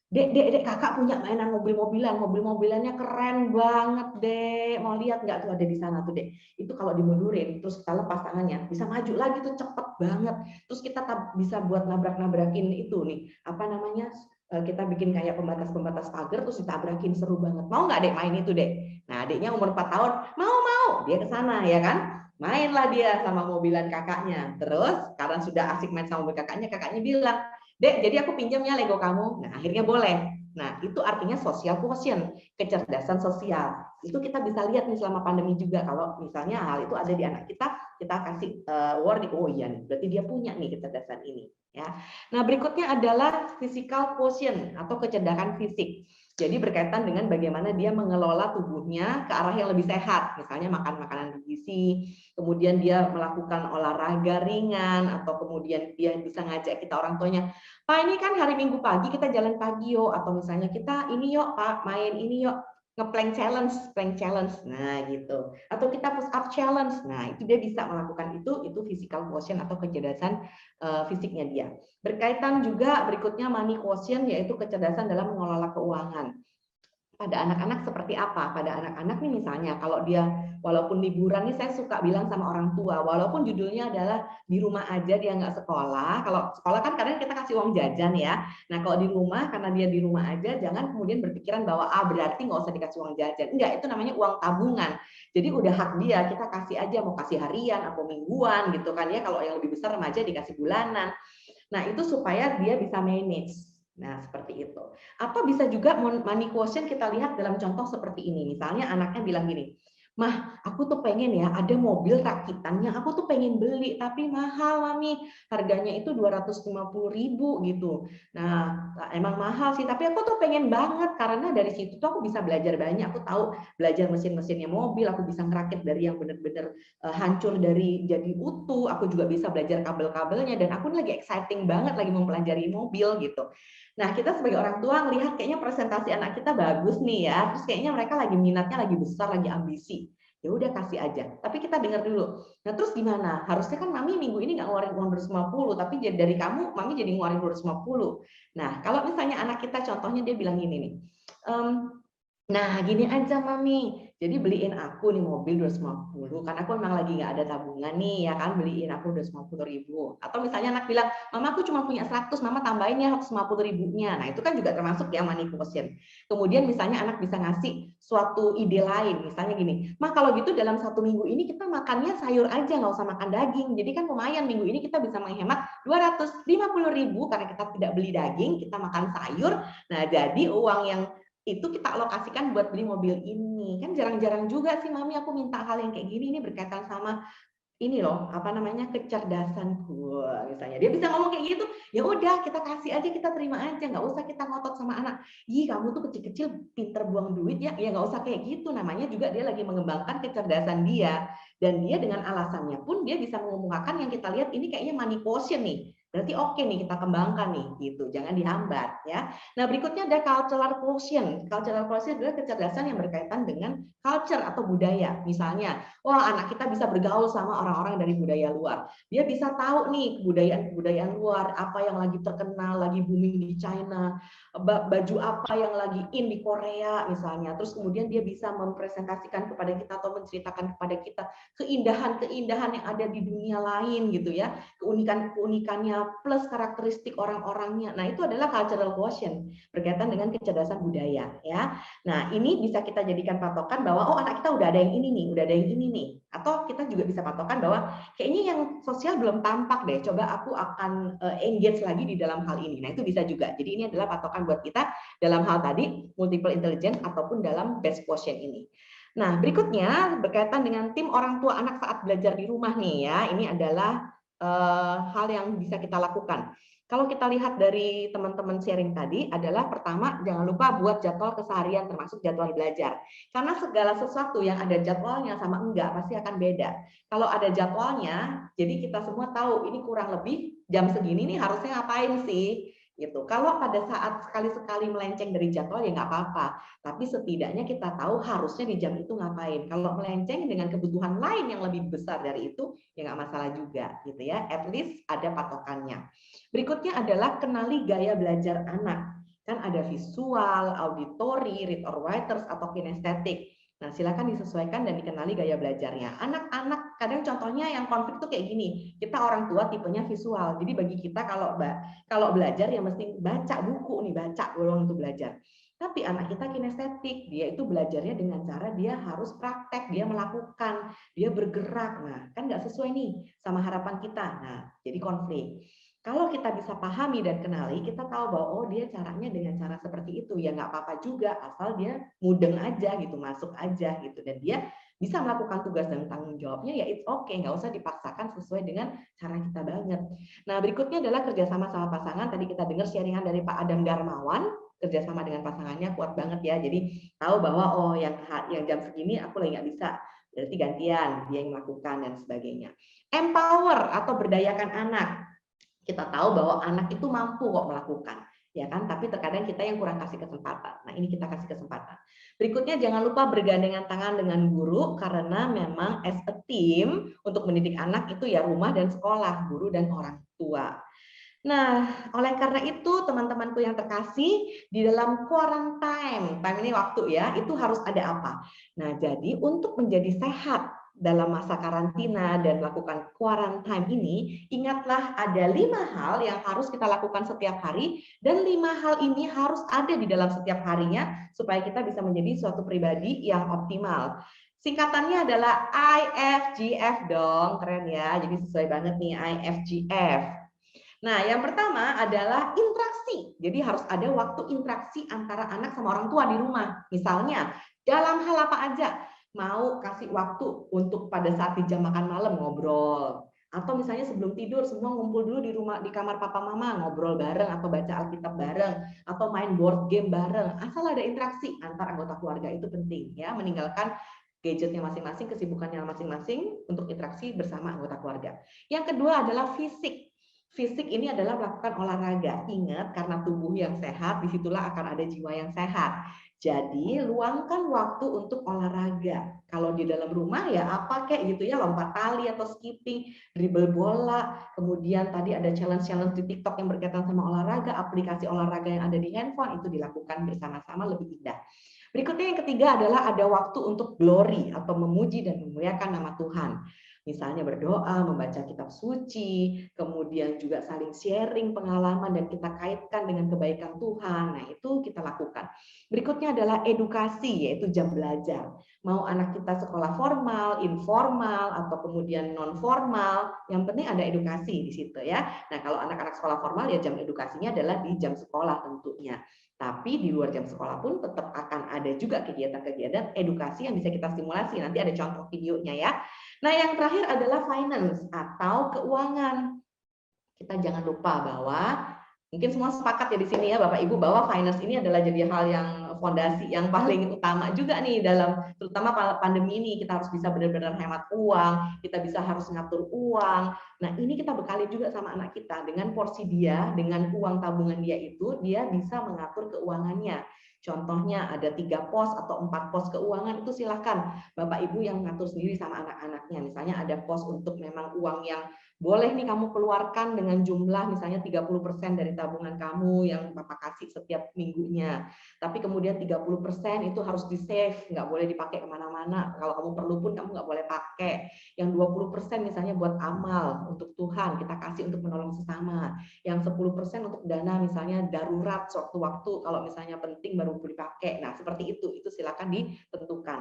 S2: Dek, kakak punya mainan mobil-mobilannya keren banget, Dek. Mau lihat nggak tuh, ada di sana tuh, Dek. Itu kalau dimundurin, terus kita lepas tangannya, bisa maju lagi tuh, cepet banget. Terus kita bisa buat nabrak-nabrakin itu nih, apa namanya, kita bikin kayak pembatas-pembatas pagar, terus ditabrakin, seru banget. Mau nggak, Dek, main itu, Dek? Nah, adiknya umur 4 tahun, mau. Dia ke sana, ya kan? Mainlah dia sama mobilan kakaknya. Terus, karena sudah asik main sama mobil kakaknya bilang, Dek, jadi aku pinjamnya Lego kamu. Nah, akhirnya boleh. Nah, itu artinya social quotient, kecerdasan sosial. Itu kita bisa lihat nih selama pandemi juga. Kalau misalnya hal itu ada di anak kita kasih warning, oh iya nih, berarti dia punya nih kecerdasan ini. Ya. Nah, berikutnya adalah physical quotient atau kecerdasan fisik. Jadi berkaitan dengan bagaimana dia mengelola tubuhnya ke arah yang lebih sehat. Misalnya makan makanan bergizi, kemudian dia melakukan olahraga ringan, atau kemudian dia bisa ngajak kita orang tuanya, Pak, ini kan hari Minggu pagi kita jalan pagi yuk, atau misalnya kita ini yuk Pak, main ini yuk, plank challenge. Nah, gitu. Atau kita push up challenge. Nah, itu dia bisa melakukan itu physical quotient atau kecerdasan fisiknya dia. Berkaitan juga berikutnya money quotient, yaitu kecerdasan dalam mengelola keuangan. Pada anak-anak seperti apa? Pada anak-anak nih misalnya, kalau dia walaupun liburan nih, saya suka bilang sama orang tua, walaupun judulnya adalah di rumah aja dia nggak sekolah. Kalau sekolah kan kadang kita kasih uang jajan ya. Nah, kalau di rumah, karena dia di rumah aja, jangan kemudian berpikiran bahwa berarti nggak usah dikasih uang jajan. Enggak, itu namanya uang tabungan. Jadi udah hak dia, kita kasih aja, mau kasih harian atau mingguan gitu kan ya. Kalau yang lebih besar remaja dikasih bulanan. Nah, itu supaya dia bisa manage. Nah, seperti itu. Apa bisa juga money quotient kita lihat dalam contoh seperti ini. Misalnya anaknya bilang gini, Mah, aku tuh pengen ya ada mobil rakitannya, aku tuh pengen beli, tapi mahal, Mami. Harganya itu 250.000 gitu. Nah, emang mahal sih, tapi aku tuh pengen banget karena dari situ tuh aku bisa belajar banyak. Aku tahu belajar mesin-mesinnya mobil, aku bisa ngerakit dari yang benar-benar hancur dari jadi utuh, aku juga bisa belajar kabel-kabelnya, dan aku lagi exciting banget lagi mempelajari mobil gitu. Nah, kita sebagai orang tua ngelihat kayaknya presentasi anak kita bagus nih ya, terus kayaknya mereka lagi minatnya lagi besar, lagi ambisi. Ya udah kasih aja. Tapi kita dengar dulu. Nah, terus gimana? Harusnya kan Mami minggu ini nggak ngeluarin uang 250, tapi dari kamu Mami jadi ngeluarin 250. Nah, kalau misalnya anak kita contohnya dia bilang gini nih. Nah, gini aja Mami, jadi beliin aku nih mobil 250, karena aku memang lagi nggak ada tabungan nih, ya kan, beliin aku 250.000. Atau misalnya anak bilang, Mama aku cuma punya 100, Mama tambahin ya 150.000-nya. Nah, itu kan juga termasuk ya money quotient. Kemudian misalnya anak bisa ngasih suatu ide lain, misalnya gini, Mah kalau gitu dalam 1 minggu ini kita makannya sayur aja, nggak usah makan daging. Jadi kan lumayan minggu ini kita bisa menghemat 250.000 karena kita tidak beli daging, kita makan sayur. Nah, jadi uang yang itu kita alokasikan buat beli mobil ini. Kan jarang-jarang juga sih Mami aku minta hal yang kayak gini, ini berkaitan sama ini loh, apa namanya, kecerdasanku. Misalnya dia bisa ngomong kayak gitu, ya udah kita kasih aja, kita terima aja, nggak usah kita ngotot sama anak. Ih, kamu tuh kecil-kecil pinter buang duit ya, ya nggak usah kayak gitu. Namanya juga dia lagi mengembangkan kecerdasan dia, dan dia dengan alasannya pun dia bisa mengemukakan yang kita lihat ini kayaknya money quotient nih. Berarti oke nih kita kembangkan nih gitu, jangan dihambat ya. Nah, berikutnya ada cultural quotient. Cultural quotient adalah kecerdasan yang berkaitan dengan culture atau budaya. Misalnya, wah anak kita bisa bergaul sama orang-orang dari budaya luar. Dia bisa tahu nih kebudayaan luar, apa yang lagi terkenal, lagi booming di China, baju apa yang lagi in di Korea misalnya. Terus kemudian dia bisa mempresentasikan kepada kita atau menceritakan kepada kita keindahan-keindahan yang ada di dunia lain gitu ya. Keunikannya plus karakteristik orang-orangnya. Nah, itu adalah cultural quotient berkaitan dengan kecerdasan budaya ya. Nah, ini bisa kita jadikan patokan bahwa oh anak kita udah ada yang ini nih, udah ada yang ini nih. Atau kita juga bisa patokan bahwa kayaknya yang sosial belum tampak deh. Coba aku akan engage lagi di dalam hal ini. Nah, itu bisa juga. Jadi ini adalah patokan buat kita dalam hal tadi multiple intelligence ataupun dalam best quotient ini. Nah, berikutnya berkaitan dengan tim orang tua anak saat belajar di rumah nih ya. Ini adalah hal yang bisa kita lakukan. Kalau kita lihat dari teman-teman sharing tadi adalah pertama jangan lupa buat jadwal keseharian termasuk jadwal belajar. Karena segala sesuatu yang ada jadwalnya sama enggak pasti akan beda. Kalau ada jadwalnya, jadi kita semua tahu ini kurang lebih jam segini nih harusnya ngapain sih gitu. Kalau pada saat sekali-sekali melenceng dari jadwal ya nggak apa-apa, tapi setidaknya kita tahu harusnya di jam itu ngapain. Kalau melenceng dengan kebutuhan lain yang lebih besar dari itu ya nggak masalah juga gitu ya. At least ada patokannya. Berikutnya adalah kenali gaya belajar anak. Kan ada visual, auditory, read or writers atau kinestetik. Nah, silakan disesuaikan dan dikenali gaya belajarnya. Anak-anak kadang contohnya yang konflik tuh kayak gini. Kita orang tua tipenya visual. Jadi bagi kita kalau belajar ya mesti baca buku nih, baca ulang untuk belajar. Tapi anak kita kinestetik, dia itu belajarnya dengan cara dia harus praktek, dia melakukan, dia bergerak. Nah, kan nggak sesuai nih sama harapan kita. Nah, jadi konflik. Kalau kita bisa pahami dan kenali, kita tahu bahwa oh dia caranya dengan cara seperti itu, ya nggak apa-apa juga, asal dia mudeng aja gitu, masuk aja gitu, dan dia bisa melakukan tugas dan tanggung jawabnya, ya it's okay, nggak usah dipaksakan sesuai dengan cara kita banget. Nah, berikutnya adalah kerjasama sama pasangan. Tadi kita dengar sharingan dari Pak Adam Darmawan, kerjasama dengan pasangannya kuat banget ya, jadi tahu bahwa oh yang jam segini aku lagi nggak bisa, berarti gantian dia yang melakukan dan sebagainya. Empower atau berdayakan anak. Kita tahu bahwa anak itu mampu kok melakukan, ya kan? Tapi terkadang kita yang kurang kasih kesempatan. Nah, ini kita kasih kesempatan. Berikutnya jangan lupa bergandengan tangan dengan guru karena memang as a team untuk mendidik anak itu ya rumah dan sekolah, guru dan orang tua. Nah, oleh karena itu teman-temanku yang terkasih, di dalam quarantine, time ini waktu ya, itu harus ada apa? Nah, jadi untuk menjadi sehat dalam masa karantina dan melakukan quarantine ini, ingatlah ada 5 hal yang harus kita lakukan setiap hari, dan 5 hal ini harus ada di dalam setiap harinya supaya kita bisa menjadi suatu pribadi yang optimal. Singkatannya adalah IFGF dong, keren ya, jadi sesuai banget nih IFGF. Nah, yang pertama adalah interaksi. Jadi harus ada waktu interaksi antara anak sama orang tua di rumah. Misalnya, dalam hal apa aja? Mau kasih waktu untuk pada saat di jam makan malam ngobrol. Atau misalnya sebelum tidur semua ngumpul dulu di rumah, di kamar papa mama, ngobrol bareng atau baca Alkitab bareng atau main board game bareng. Asal ada interaksi antar anggota keluarga itu penting ya, meninggalkan gadgetnya masing-masing, kesibukannya masing-masing untuk interaksi bersama anggota keluarga. Yang kedua adalah fisik. Fisik ini adalah melakukan olahraga. Ingat, karena tubuh yang sehat, disitulah akan ada jiwa yang sehat. Jadi, luangkan waktu untuk olahraga. Kalau di dalam rumah ya apa kayak gitu ya, lompat tali atau skipping, dribble bola, kemudian tadi ada challenge-challenge di TikTok yang berkaitan sama olahraga, aplikasi olahraga yang ada di handphone, itu dilakukan bersama-sama lebih indah. Berikutnya yang ketiga adalah ada waktu untuk glory atau memuji dan memuliakan nama Tuhan. Misalnya berdoa, membaca kitab suci, kemudian juga saling sharing pengalaman dan kita kaitkan dengan kebaikan Tuhan. Nah, itu kita lakukan. Berikutnya adalah edukasi, yaitu jam belajar. Mau anak kita sekolah formal, informal, atau kemudian non formal, yang penting ada edukasi di situ ya. Nah, kalau anak-anak sekolah formal ya jam edukasinya adalah di jam sekolah tentunya. Tapi di luar jam sekolah pun tetap akan ada juga kegiatan-kegiatan edukasi yang bisa kita simulasi. Nanti ada contoh videonya ya. Nah, yang terakhir adalah finance atau keuangan. Kita jangan lupa bahwa mungkin semua sepakat ya di sini ya Bapak Ibu bahwa finance ini adalah jadi hal yang fondasi yang paling utama juga nih dalam terutama pandemi ini. Kita harus bisa benar-benar hemat uang, kita bisa harus ngatur uang. Nah, ini kita bekali juga sama anak kita dengan porsi dia, dengan uang tabungan dia itu, dia bisa mengatur keuangannya. Contohnya ada 3 pos atau 4 pos keuangan, itu silakan Bapak Ibu yang mengatur sendiri sama anak-anaknya. Misalnya ada pos untuk memang uang yang boleh nih kamu keluarkan dengan jumlah misalnya 30% dari tabungan kamu yang Bapak kasih setiap minggunya. Tapi kemudian 30% itu harus di-save, nggak boleh dipakai kemana-mana. Kalau kamu perlu pun kamu nggak boleh pakai. Yang 20% misalnya buat amal untuk Tuhan, kita kasih untuk menolong sesama. Yang 10% untuk dana misalnya darurat sewaktu-waktu kalau misalnya penting baru dipakai. Nah, seperti itu silakan ditentukan.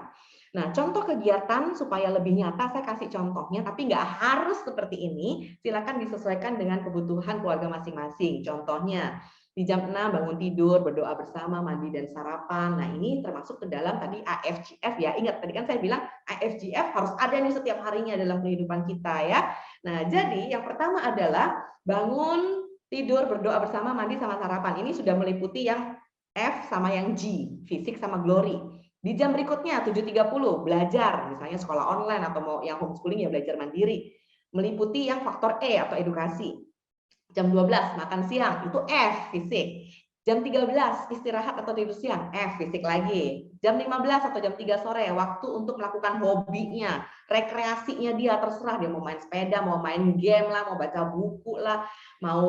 S2: Nah, contoh kegiatan supaya lebih nyata, saya kasih contohnya, tapi nggak harus seperti ini. Silakan disesuaikan dengan kebutuhan keluarga masing-masing. Contohnya, di jam 6 bangun tidur, berdoa bersama, mandi dan sarapan. Nah, ini termasuk ke dalam tadi AFGF ya. Ingat, tadi kan saya bilang AFGF harus ada nih setiap harinya dalam kehidupan kita ya. Nah, jadi yang pertama adalah bangun, tidur, berdoa bersama, mandi sama sarapan. Ini sudah meliputi yang F sama yang G, fisik sama glory. Di jam berikutnya 7.30 belajar, misalnya sekolah online atau mau yang homeschooling ya belajar mandiri. Meliputi yang faktor E atau edukasi. Jam 12 makan siang, itu F, fisik. Jam 13 istirahat atau tidur siang, F, fisik lagi. Jam 15 atau jam 3 sore, waktu untuk melakukan hobinya, rekreasinya dia, terserah dia mau main sepeda, mau main game lah, mau baca buku lah, mau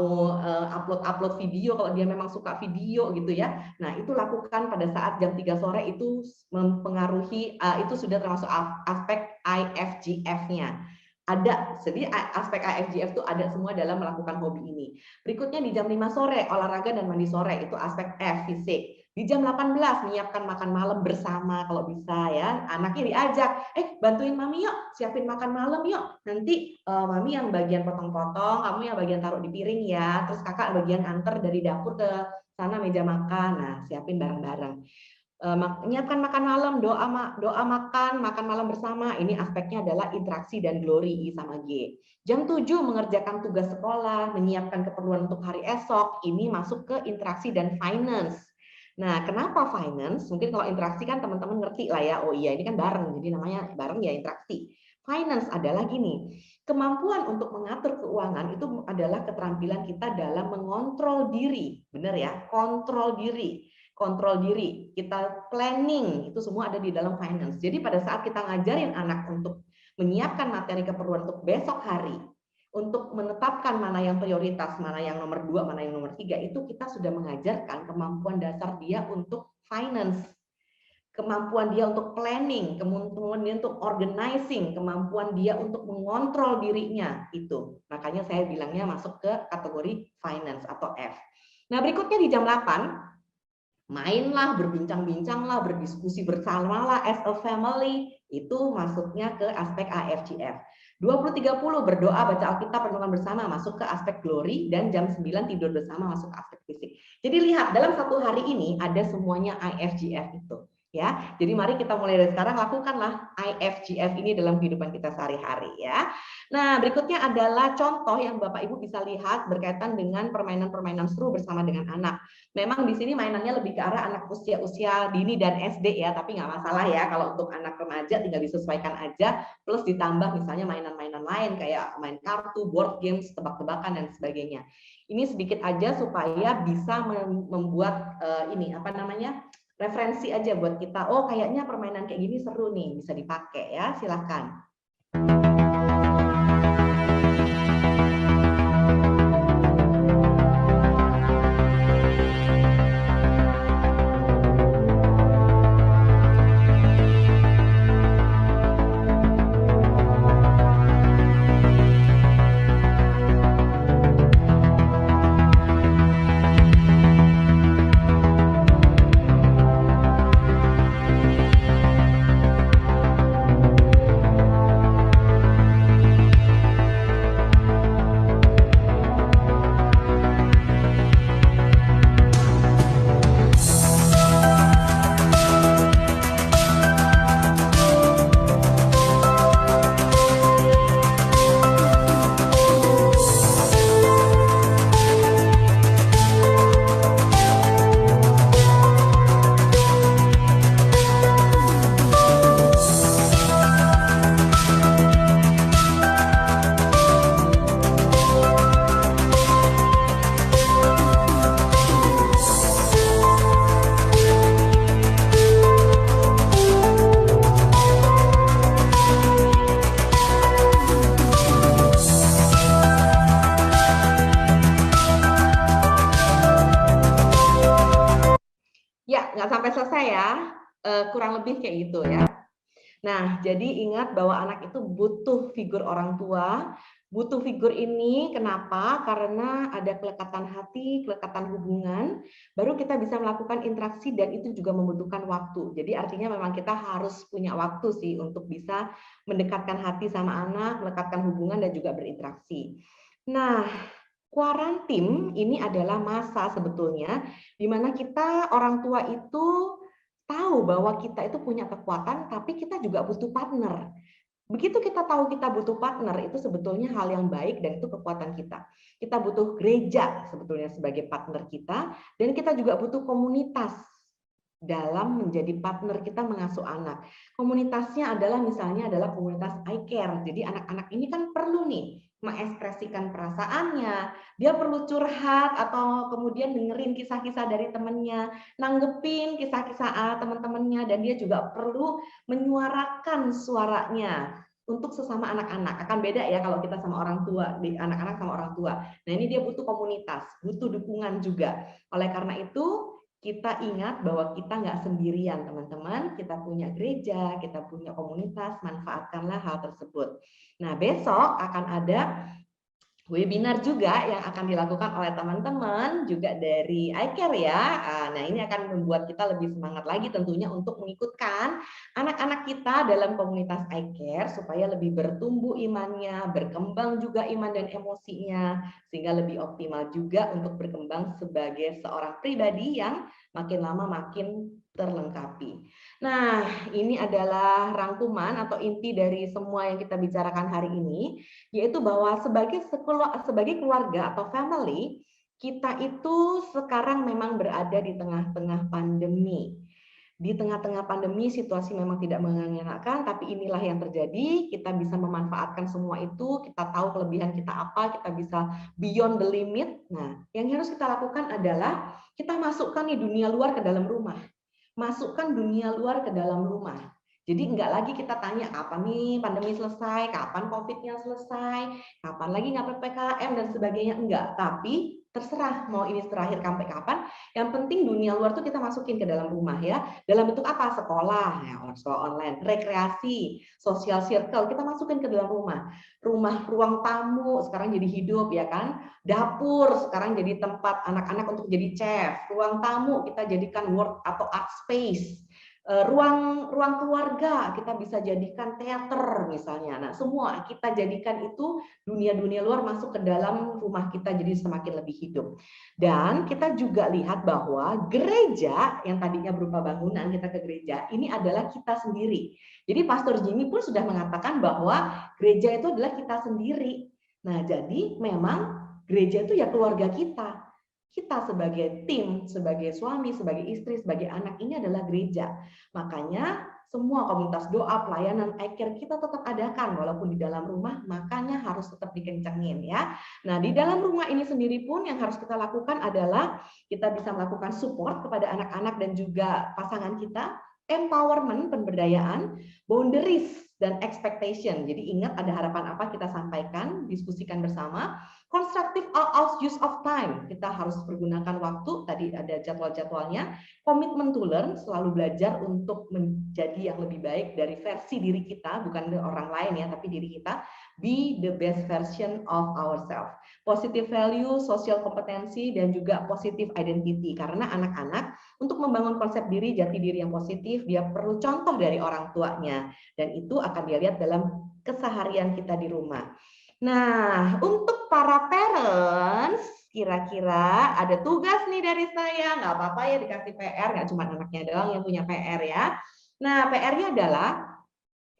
S2: upload video kalau dia memang suka video gitu ya. Nah, itu lakukan pada saat jam 3 sore, itu mempengaruhi, itu sudah termasuk aspek IFGF-nya. Ada, jadi aspek IFGF itu ada semua dalam melakukan hobi ini. Berikutnya di jam 5 sore, olahraga dan mandi sore, itu aspek F, fisik. Di jam 18, menyiapkan makan malam bersama kalau bisa ya. Anaknya diajak, bantuin mami yuk, siapin makan malam yuk. Nanti mami yang bagian potong-potong, kamu yang bagian taruh di piring ya. Terus kakak bagian antar dari dapur ke sana meja makan. Nah, siapin bareng-bareng. Menyiapkan makan malam, doa makan malam bersama. Ini aspeknya adalah interaksi dan glory, I sama G. Jam 7 mengerjakan tugas sekolah, menyiapkan keperluan untuk hari esok. Ini masuk ke interaksi dan finance. Nah, kenapa finance? Mungkin kalau interaksi kan teman-teman ngerti lah ya. Oh iya, ini kan bareng, jadi namanya bareng ya interaksi. Finance adalah gini, kemampuan untuk mengatur keuangan itu adalah keterampilan kita dalam mengontrol diri. Benar ya, kontrol diri. Kontrol diri, kita planning, itu semua ada di dalam finance. Jadi pada saat kita ngajarin anak untuk menyiapkan materi keperluan untuk besok hari, untuk menetapkan mana yang prioritas, mana yang nomor 2, mana yang nomor 3, itu kita sudah mengajarkan kemampuan dasar dia untuk finance, kemampuan dia untuk planning, kemampuan dia untuk organizing, kemampuan dia untuk mengontrol dirinya, itu. Makanya saya bilangnya masuk ke kategori finance atau F. Nah, berikutnya di jam 8, mainlah, berbincang-bincanglah, berdiskusi bersamalah as a family, itu masuknya ke aspek AFGF. 20.30 berdoa, baca Alkitab, renungan bersama, masuk ke aspek glory, dan jam 9 tidur bersama masuk ke aspek fisik. Jadi lihat, dalam satu hari ini ada semuanya IFGF itu. Ya, jadi mari kita mulai dari sekarang lakukanlah IFGF ini dalam kehidupan kita sehari-hari ya. Nah, berikutnya adalah contoh yang Bapak Ibu bisa lihat berkaitan dengan permainan-permainan seru bersama dengan anak. Memang di sini mainannya lebih ke arah anak usia dini dan SD ya, tapi nggak masalah ya kalau untuk anak remaja tinggal disesuaikan aja, plus ditambah misalnya mainan-mainan lain kayak main kartu, board games, tebak-tebakan dan sebagainya. Ini sedikit aja supaya bisa membuat referensi aja buat kita. Oh, kayaknya permainan kayak gini seru nih, bisa dipakai ya. Silakan. selesai ya, kurang lebih kayak gitu ya. Nah, jadi ingat bahwa anak itu butuh figur orang tua. Butuh figur ini kenapa? Karena ada kelekatan hati, kelekatan hubungan, baru kita bisa melakukan interaksi dan itu juga membutuhkan waktu. Jadi artinya memang kita harus punya waktu sih untuk bisa mendekatkan hati sama anak, melekatkan hubungan dan juga berinteraksi. Nah, kuarantin ini adalah masa sebetulnya di mana kita orang tua itu tahu bahwa kita itu punya kekuatan, tapi kita juga butuh partner. Begitu kita tahu kita butuh partner, itu sebetulnya hal yang baik dan itu kekuatan kita. Kita butuh gereja sebetulnya sebagai partner kita, dan kita juga butuh komunitas dalam menjadi partner kita mengasuh anak. Komunitasnya adalah misalnya adalah komunitas iCare. Jadi anak-anak ini kan perlu nih mengekspresikan perasaannya, dia perlu curhat atau kemudian dengerin kisah-kisah dari temannya, nanggepin kisah-kisah teman-temannya, dan dia juga perlu menyuarakan suaranya untuk sesama anak-anak. Akan beda ya kalau kita sama orang tua, anak-anak sama orang tua. Nah ini dia butuh komunitas, butuh dukungan juga. Oleh karena itu, kita ingat bahwa kita nggak sendirian, teman-teman. Kita punya gereja, kita punya komunitas, manfaatkanlah hal tersebut. Nah, besok akan ada webinar juga yang akan dilakukan oleh teman-teman juga dari iCare ya. Nah, ini akan membuat kita lebih semangat lagi tentunya untuk mengikutkan anak-anak kita dalam komunitas iCare supaya lebih bertumbuh imannya, berkembang juga iman dan emosinya, sehingga lebih optimal juga untuk berkembang sebagai seorang pribadi yang makin lama makin terlengkapi. Nah, ini adalah rangkuman atau inti dari semua yang kita bicarakan hari ini, yaitu bahwa sebagai keluarga atau family, kita itu sekarang memang berada di tengah-tengah pandemi. Di tengah-tengah pandemi situasi memang tidak mengenakan, tapi inilah yang terjadi. Kita bisa memanfaatkan semua itu, kita tahu kelebihan kita apa, kita bisa beyond the limit. Nah, yang harus kita lakukan adalah kita masukkan nih dunia luar ke dalam rumah. Masukkan dunia luar ke dalam rumah. Jadi enggak lagi kita tanya kapan nih pandemi selesai, kapan COVID-nya selesai, kapan lagi nggak PPKM dan sebagainya, enggak. Tapi terserah mau ini terakhir sampai kapan, yang penting dunia luar tuh kita masukin ke dalam rumah ya. Dalam bentuk apa? Sekolah, ya, sekolah online, rekreasi, social circle, kita masukin ke dalam rumah. Ruang tamu sekarang jadi hidup ya kan. Dapur sekarang jadi tempat anak-anak untuk jadi chef. Ruang tamu kita jadikan work atau art space. Ruang keluarga kita bisa jadikan teater misalnya. Nah, semua kita jadikan itu dunia-dunia luar masuk ke dalam rumah kita jadi semakin lebih hidup. Dan kita juga lihat bahwa gereja yang tadinya berupa bangunan, kita ke gereja, ini adalah kita sendiri. Jadi Pastor Jimmy pun sudah mengatakan bahwa gereja itu adalah kita sendiri. Nah, jadi memang gereja itu ya keluarga kita. Kita sebagai tim, sebagai suami, sebagai istri, sebagai anak, ini adalah gereja. Makanya semua komunitas doa, pelayanan, iCare kita tetap adakan walaupun di dalam rumah, makanya harus tetap dikencengin ya. Nah, di dalam rumah ini sendiri pun yang harus kita lakukan adalah kita bisa melakukan support kepada anak-anak dan juga pasangan kita, empowerment, pemberdayaan, boundaries, dan expectation. Jadi ingat ada harapan apa kita sampaikan, diskusikan bersama. Constructive use of time, kita harus pergunakan waktu, tadi ada jadwal-jadwalnya. Komitmen to learn, selalu belajar untuk menjadi yang lebih baik dari versi diri kita, bukan dari orang lain ya, tapi diri kita. Be the best version of ourselves. Positive value, social kompetensi, dan juga positive identity. Karena anak-anak untuk membangun konsep diri, jati diri yang positif, dia perlu contoh dari orang tuanya. Dan itu akan dia lihat dalam keseharian kita di rumah. Nah, untuk para parents, kira-kira ada tugas nih dari saya, nggak apa-apa ya dikasih PR, nggak cuma anaknya doang yang punya PR ya. Nah, PR-nya adalah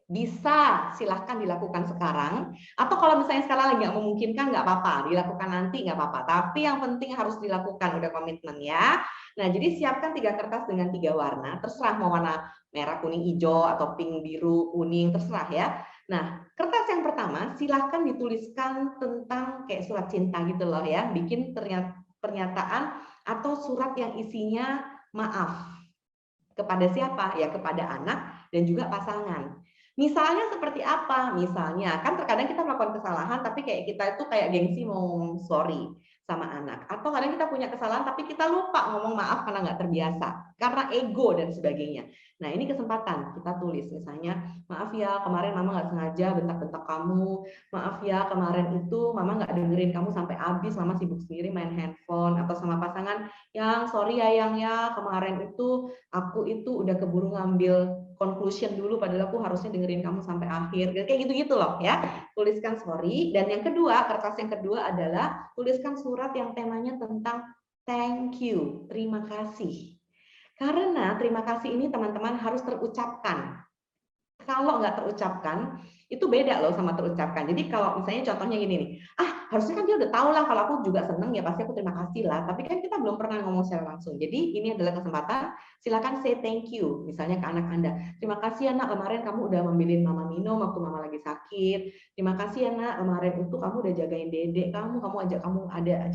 S2: bisa silahkan dilakukan sekarang, atau kalau misalnya sekarang lagi nggak memungkinkan nggak apa-apa, dilakukan nanti nggak apa-apa, tapi yang penting harus dilakukan, udah komitmen ya. Nah, jadi siapkan 3 kertas dengan 3 warna, terserah mau warna merah, kuning, hijau, atau pink, biru, kuning, terserah ya. Nah, kertas yang pertama silahkan dituliskan tentang kayak surat cinta gitu loh ya, bikin pernyataan atau surat yang isinya maaf. Kepada siapa? Ya kepada anak dan juga pasangan. Misalnya seperti apa? Misalnya, kan terkadang kita melakukan kesalahan, tapi kayak kita itu kayak gengsi mau sorry. sama anak. Atau kadang kita punya kesalahan tapi kita lupa ngomong maaf karena nggak terbiasa, karena ego dan sebagainya. Nah, ini kesempatan kita tulis misalnya, maaf ya kemarin mama nggak sengaja bentak-bentak kamu, maaf ya kemarin itu mama nggak dengerin kamu sampai habis, mama sibuk sendiri main handphone. Atau sama pasangan, yang sorry ya yang ya kemarin itu aku itu udah keburu ngambil conclusion dulu padahal aku harusnya dengerin kamu sampai akhir. Kayak gitu-gitu loh ya. Tuliskan sorry. Dan yang kedua, kertas yang kedua adalah tuliskan surat yang temanya tentang thank you, terima kasih. Karena terima kasih ini teman-teman harus terucapkan. Kalau nggak terucapkan, itu beda loh sama terucapkan. Jadi kalau misalnya contohnya gini nih, harusnya kan dia udah tahu lah kalau aku juga seneng ya pasti aku terima kasih lah. Tapi kan kita belum pernah ngomong secara langsung. Jadi ini adalah kesempatan, silakan say thank you. Misalnya ke anak Anda, terima kasih ya nak kemarin kamu udah membilin mama minum waktu mama lagi sakit. Terima kasih ya nak kemarin itu kamu udah jagain dedek kamu ajak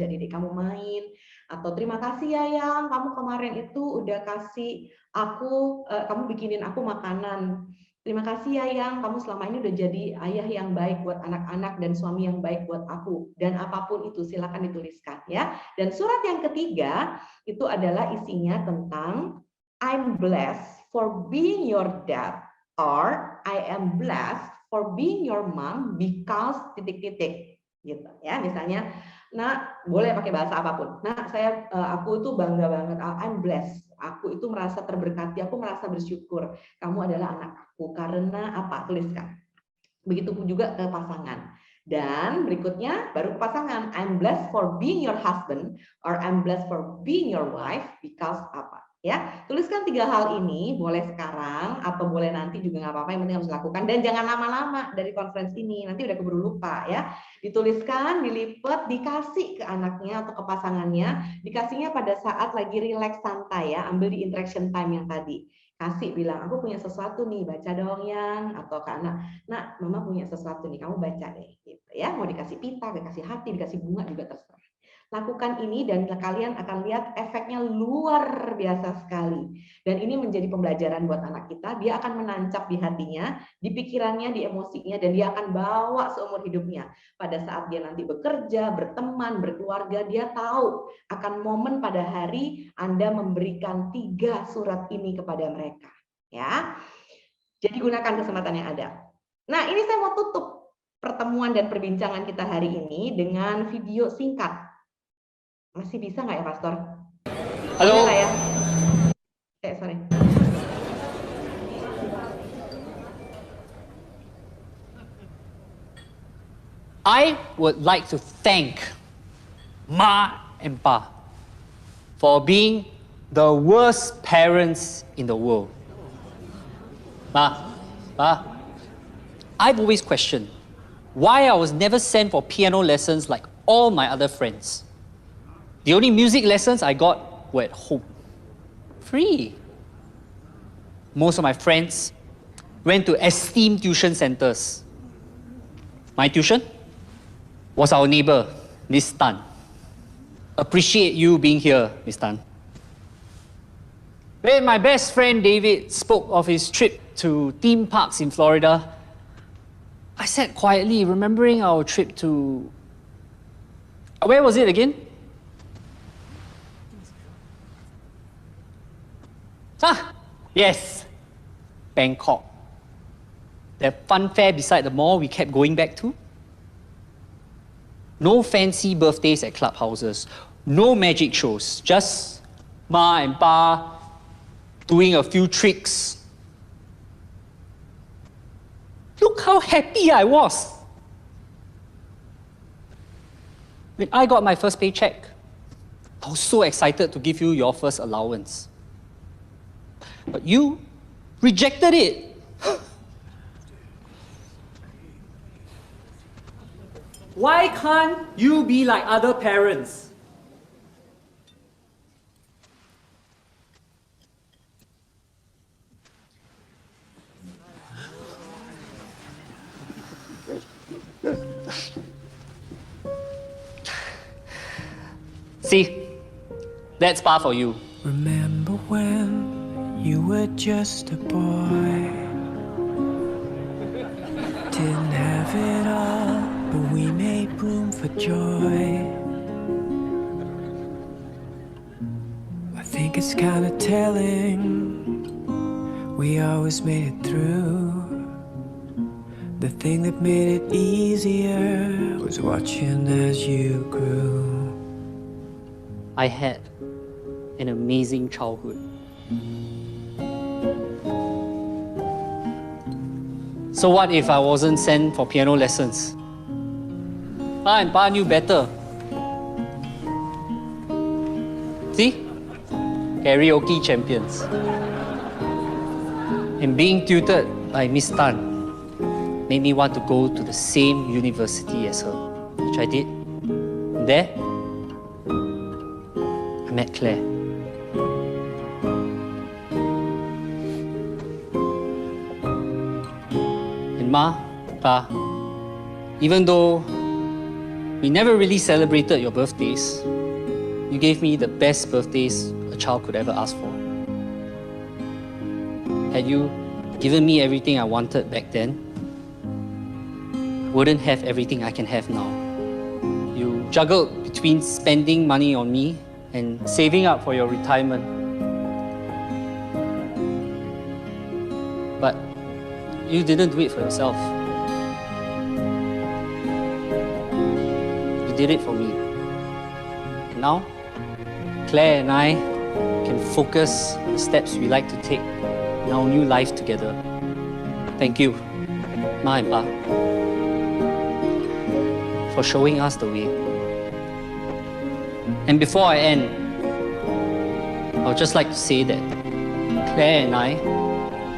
S2: dedek kamu main. Atau terima kasih ya yang kamu kemarin itu udah kasih aku, kamu bikinin aku makanan. Terima kasih ya yang kamu selama ini udah jadi ayah yang baik buat anak-anak dan suami yang baik buat aku. Dan apapun itu silakan dituliskan ya. Dan surat yang ketiga itu adalah isinya tentang I'm blessed for being your dad, or I am blessed for being your mom because titik-titik gitu ya. Misalnya, nah boleh pakai bahasa apapun. Nah aku tuh bangga banget, I'm blessed. Aku itu merasa terberkati, aku merasa bersyukur. Kamu adalah anak aku karena apa? Tuliskan. Begitu juga ke pasangan. Dan berikutnya baru ke pasangan. I'm blessed for being your husband, or I'm blessed for being your wife because apa? Ya, tuliskan 3 hal ini, boleh sekarang atau boleh nanti juga nggak apa-apa, yang penting harus dilakukan. Dan jangan lama-lama dari conference ini, nanti udah keburu lupa ya. Dituliskan, dilipat, dikasih ke anaknya atau ke pasangannya, dikasihnya pada saat lagi relax santai ya, ambil di interaction time yang tadi. Kasih, bilang, aku punya sesuatu nih, baca dong yang, atau ke anak, nak mama punya sesuatu nih, kamu baca deh. Gitu ya, mau dikasih pita, dikasih hati, dikasih bunga juga terserah. Lakukan ini dan kalian akan lihat efeknya luar biasa sekali. Dan ini menjadi pembelajaran buat anak kita. Dia akan menancap di hatinya, di pikirannya, di emosinya, dan dia akan bawa seumur hidupnya. Pada saat dia nanti bekerja, berteman, berkeluarga, dia tahu akan momen pada hari Anda memberikan 3 surat ini kepada mereka. Ya, jadi gunakan kesempatan yang ada. Nah, ini saya mau tutup pertemuan dan perbincangan kita hari ini dengan video singkat. Masih bisa nggak ya, Pastor?
S5: Halo.
S2: Ya? Sorry.
S5: I would like to thank Ma and Pa for being the worst parents in the world. Ma, I've always questioned why I was never sent for piano lessons like all my other friends. The only music lessons I got were at home. Free. Most of my friends went to esteemed tuition centers. My tuition was our neighbor, Miss Tan. Appreciate you being here, Miss Tan. When my best friend David spoke of his trip to theme parks in Florida, I sat quietly remembering our trip to... Where was it again? Yes, Bangkok. That fun fair beside the mall we kept going back to. No fancy birthdays at clubhouses, no magic shows, just Ma and Pa doing a few tricks. Look how happy I was. When I got my first paycheck, I was so excited to give you your first allowance. But you rejected it. Why can't you be like other parents? See, that's Pa for you.
S6: Remember when you were just a boy? Didn't have it all, but we made room for joy. it's kinda telling. We always made it through. The thing that made it easier was watching as you grew.
S5: I had an amazing childhood. So what if I wasn't sent for piano lessons? Ma and Pa knew better. See? Karaoke champions. And being tutored by Miss Tan made me want to go to the same university as her, which I did. And there, I met Claire. And Ma, Pa, even though we never really celebrated your birthdays, you gave me the best birthdays a child could ever ask for. Had you given me everything I wanted back then, I wouldn't have everything I can have now. You juggled between spending money on me and saving up for your retirement. But you didn't do it for yourself. You did it for me. And now, Claire and I can focus on the steps we like to take in our new life together. Thank you, Ma and Pa, for showing us the way. And before I end, I would just like to say that Claire and I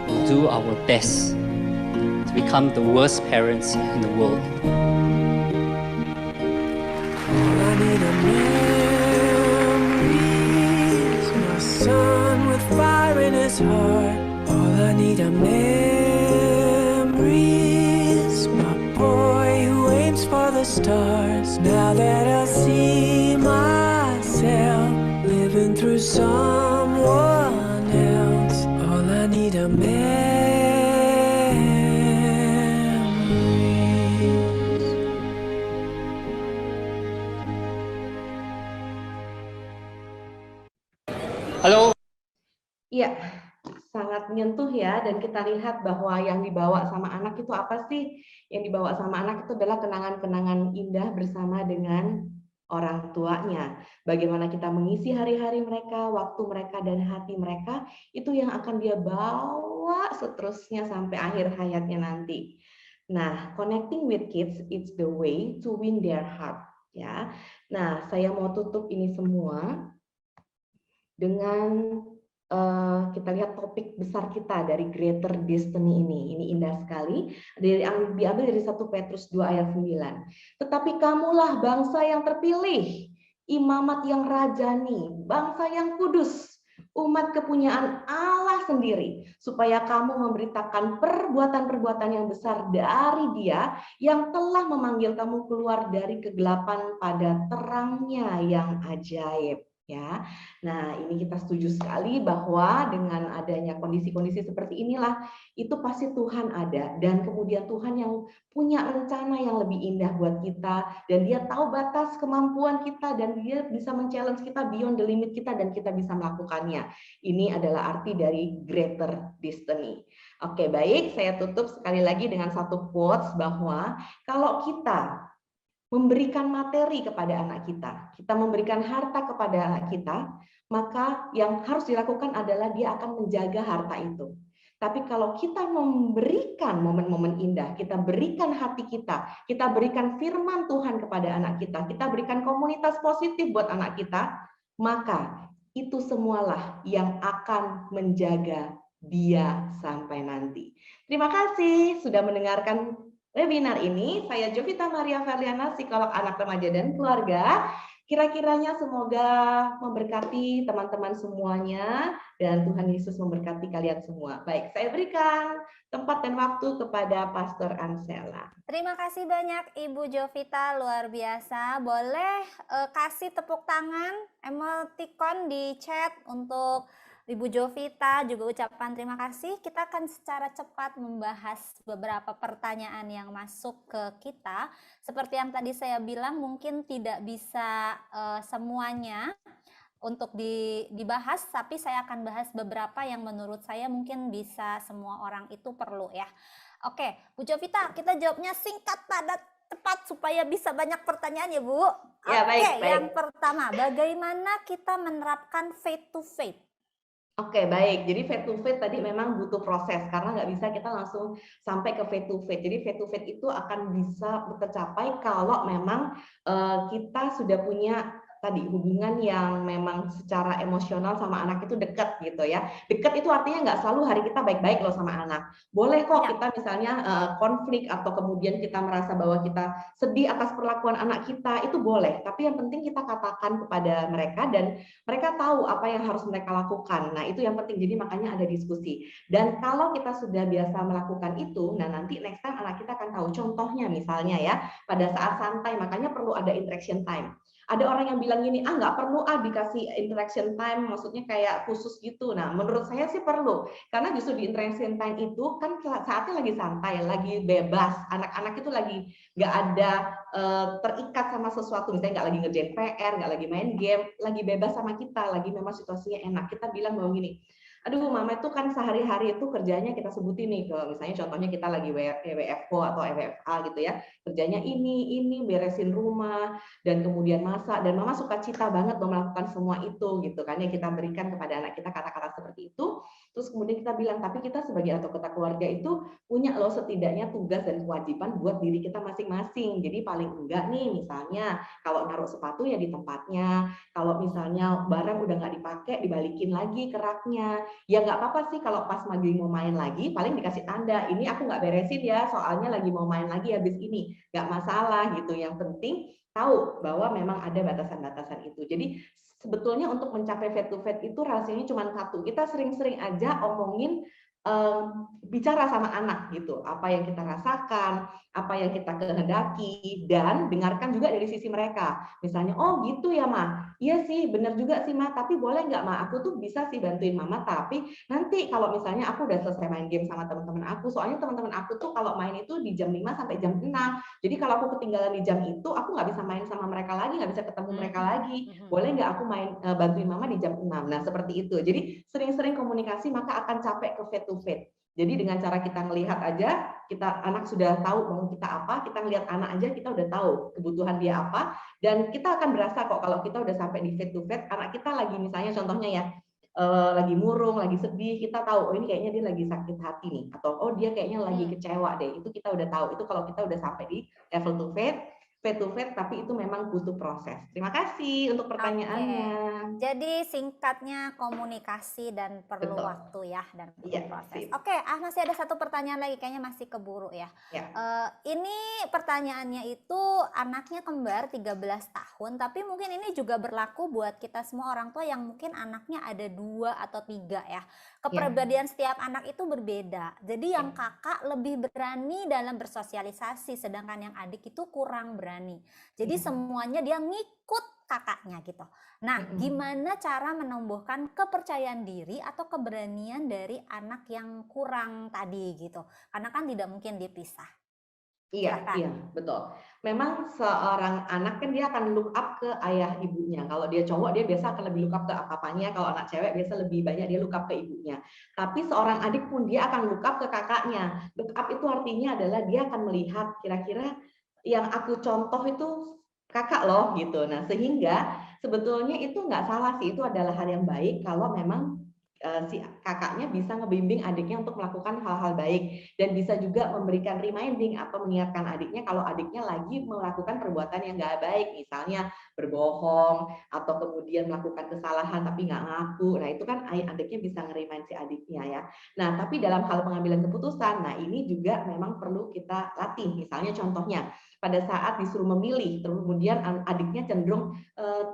S5: will do our best to become the worst parents in the world.
S6: All I need are memories. My son with fire in his heart. All I need are memories. My boy who aims for the stars. Now that I see myself living through someone else, all I need are memories.
S5: Halo.
S2: Iya, sangat menyentuh ya, dan kita lihat bahwa yang dibawa sama anak itu apa sih? Yang dibawa sama anak itu adalah kenangan-kenangan indah bersama dengan orang tuanya. Bagaimana kita mengisi hari-hari mereka, waktu mereka, dan hati mereka, itu yang akan dia bawa seterusnya sampai akhir hayatnya nanti. Nah, connecting with kids, it's the way to win their heart. Ya, nah saya mau tutup ini semua dengan kita lihat topik besar kita dari Greater Destiny ini. Ini indah sekali. Diambil dari 1 Petrus 2 ayat 9. Tetapi kamulah bangsa yang terpilih, imamat yang rajani, bangsa yang kudus, umat kepunyaan Allah sendiri, supaya kamu memberitakan perbuatan-perbuatan yang besar dari Dia yang telah memanggil kamu keluar dari kegelapan pada terangnya yang ajaib. Ya, nah ini kita setuju sekali bahwa dengan adanya kondisi-kondisi seperti inilah, itu pasti Tuhan ada, dan kemudian Tuhan yang punya rencana yang lebih indah buat kita, dan Dia tahu batas kemampuan kita, dan Dia bisa men-challenge kita beyond the limit kita, dan kita bisa melakukannya. Ini adalah arti dari Greater Destiny. Oke, baik, saya tutup sekali lagi dengan satu quotes bahwa kalau kita memberikan materi kepada anak kita memberikan harta kepada anak kita, maka yang harus dilakukan adalah dia akan menjaga harta itu. Tapi kalau kita memberikan momen-momen indah, kita berikan hati kita berikan firman Tuhan kepada anak kita berikan komunitas positif buat anak kita, maka itu semualah yang akan menjaga dia sampai nanti. Terima kasih sudah mendengarkan webinar ini. Saya Jovita Maria Ferliana, psikolog anak, remaja, dan keluarga. Kira-kiranya semoga memberkati teman-teman semuanya, dan Tuhan Yesus memberkati kalian semua. Baik, saya berikan tempat dan waktu kepada Pastor Ansela.
S1: Terima kasih banyak Ibu Jovita, luar biasa. Boleh kasih tepuk tangan, emoticon di chat untuk Ibu Jovita, juga ucapan terima kasih. Kita akan secara cepat membahas beberapa pertanyaan yang masuk ke kita. Seperti yang tadi saya bilang, mungkin tidak bisa semuanya untuk dibahas, tapi saya akan bahas beberapa yang menurut saya mungkin bisa semua orang itu perlu ya. Oke, Bu Jovita, kita jawabnya singkat, padat, tepat supaya bisa banyak pertanyaan ya Bu.
S2: Ya, baik,
S1: Oke,
S2: baik.
S1: yang pertama, bagaimana kita menerapkan face to face?
S2: Oke, baik. Jadi face to face tadi memang butuh proses karena nggak bisa kita langsung sampai ke face to face. Jadi face to face itu akan bisa tercapai kalau memang kita sudah punya tadi hubungan yang memang secara emosional sama anak itu dekat gitu ya. Dekat itu artinya nggak selalu hari kita baik-baik loh sama anak. Boleh kok kita misalnya konflik atau kemudian kita merasa bahwa kita sedih atas perlakuan anak kita, itu boleh. Tapi yang penting kita katakan kepada mereka dan mereka tahu apa yang harus mereka lakukan. Nah, itu yang penting. Jadi makanya ada diskusi. Dan kalau kita sudah biasa melakukan itu, nah nanti next time anak kita akan tahu. Contohnya misalnya ya, pada saat santai, makanya perlu ada interaction time. Ada orang yang bilang gini, nggak perlu dikasih interaction time, maksudnya kayak khusus gitu. Nah, menurut saya sih perlu. Karena justru di interaction time itu kan saatnya lagi santai, lagi bebas. Anak-anak itu lagi nggak ada terikat sama sesuatu, misalnya nggak lagi ngerjain PR, nggak lagi main game, lagi bebas sama kita, lagi memang situasinya enak. Kita bilang bahwa gini, aduh mama itu kan sehari-hari itu kerjanya kita sebutin nih, kalau misalnya contohnya kita lagi WFO atau WFA gitu ya, kerjanya ini beresin rumah dan kemudian masak, dan mama suka cita banget mau melakukan semua itu gitu kan ya, kita berikan kepada anak kita kata-kata seperti itu. Terus kemudian kita bilang, tapi kita sebagai anggota keluarga itu punya loh setidaknya tugas dan kewajiban buat diri kita masing-masing. Jadi paling enggak nih misalnya kalau naruh sepatu ya di tempatnya, kalau misalnya barang udah nggak dipakai dibalikin lagi ke raknya. Ya nggak apa-apa sih kalau pas lagi mau main lagi paling dikasih tanda, ini aku nggak beresin ya soalnya lagi mau main lagi habis ini, nggak masalah gitu. Yang penting tahu bahwa memang ada batasan-batasan itu. Jadi sebetulnya untuk mencapai face to face itu rahasianya cuma satu, kita sering-sering aja omongin, bicara sama anak gitu, apa yang kita rasakan, apa yang kita kehendaki, dan dengarkan juga dari sisi mereka. Misalnya, oh gitu ya Ma, iya sih benar juga sih Ma, tapi boleh nggak Ma, aku tuh bisa sih bantuin Mama, tapi nanti kalau misalnya aku udah selesai main game sama teman-teman aku, soalnya teman-teman aku tuh kalau main itu di jam 5 sampai jam 6, jadi kalau aku ketinggalan di jam itu, aku nggak bisa main sama mereka lagi, nggak bisa ketemu mereka lagi, boleh nggak aku main bantuin Mama di jam 6. Nah seperti itu. Jadi sering-sering komunikasi maka akan capek ke face to face. Jadi dengan cara kita melihat aja, kita anak sudah tahu mau kita apa, kita ngelihat anak aja kita udah tahu kebutuhan dia apa, dan kita akan berasa kok kalau kita udah sampai di face to face, anak kita lagi misalnya contohnya ya, lagi murung, lagi sedih, kita tahu oh ini kayaknya dia lagi sakit hati nih, atau oh dia kayaknya lagi kecewa deh, itu kita udah tahu. Itu kalau kita udah sampai di level to face to face, tapi itu memang butuh proses. Terima kasih untuk pertanyaannya.
S1: Jadi singkatnya komunikasi dan perlu
S2: Betul.
S1: waktu ya, dan perlu
S2: Iya,
S1: proses.
S2: sip.
S1: Oke, masih ada satu pertanyaan lagi, kayaknya masih keburu ya.
S2: Ya.
S1: Ini pertanyaannya itu anaknya kembar 13 tahun, tapi mungkin ini juga berlaku buat kita semua orang tua yang mungkin anaknya ada 2 atau 3 ya. Kepribadian setiap anak itu berbeda. Jadi yang kakak lebih berani dalam bersosialisasi, sedangkan yang adik itu kurang berani. Jadi semuanya dia ngikut kakaknya gitu. Nah, gimana cara menumbuhkan kepercayaan diri atau keberanian dari anak yang kurang tadi gitu? Karena kan tidak mungkin dipisah.
S2: Iya,
S1: Silakan.
S2: iya, betul. Memang seorang anak kan dia akan look up ke ayah ibunya. Kalau dia cowok dia biasa akan lebih look up ke papanya, kalau anak cewek biasa lebih banyak dia look up ke ibunya. Tapi seorang adik pun dia akan look up ke kakaknya. Look up itu artinya adalah dia akan melihat kira-kira yang aku contoh itu kakak loh gitu. Nah, sehingga sebetulnya itu nggak salah sih, itu adalah hal yang baik kalau memang si kakaknya bisa ngebimbing adiknya untuk melakukan hal-hal baik, dan bisa juga memberikan reminding atau mengingatkan adiknya kalau adiknya lagi melakukan perbuatan yang nggak baik, misalnya berbohong atau kemudian melakukan kesalahan tapi nggak ngaku. Nah itu kan adiknya bisa nge-remind si adiknya ya. Nah tapi dalam hal pengambilan keputusan, nah ini juga memang perlu kita latih. Misalnya contohnya pada saat disuruh memilih, kemudian adiknya cenderung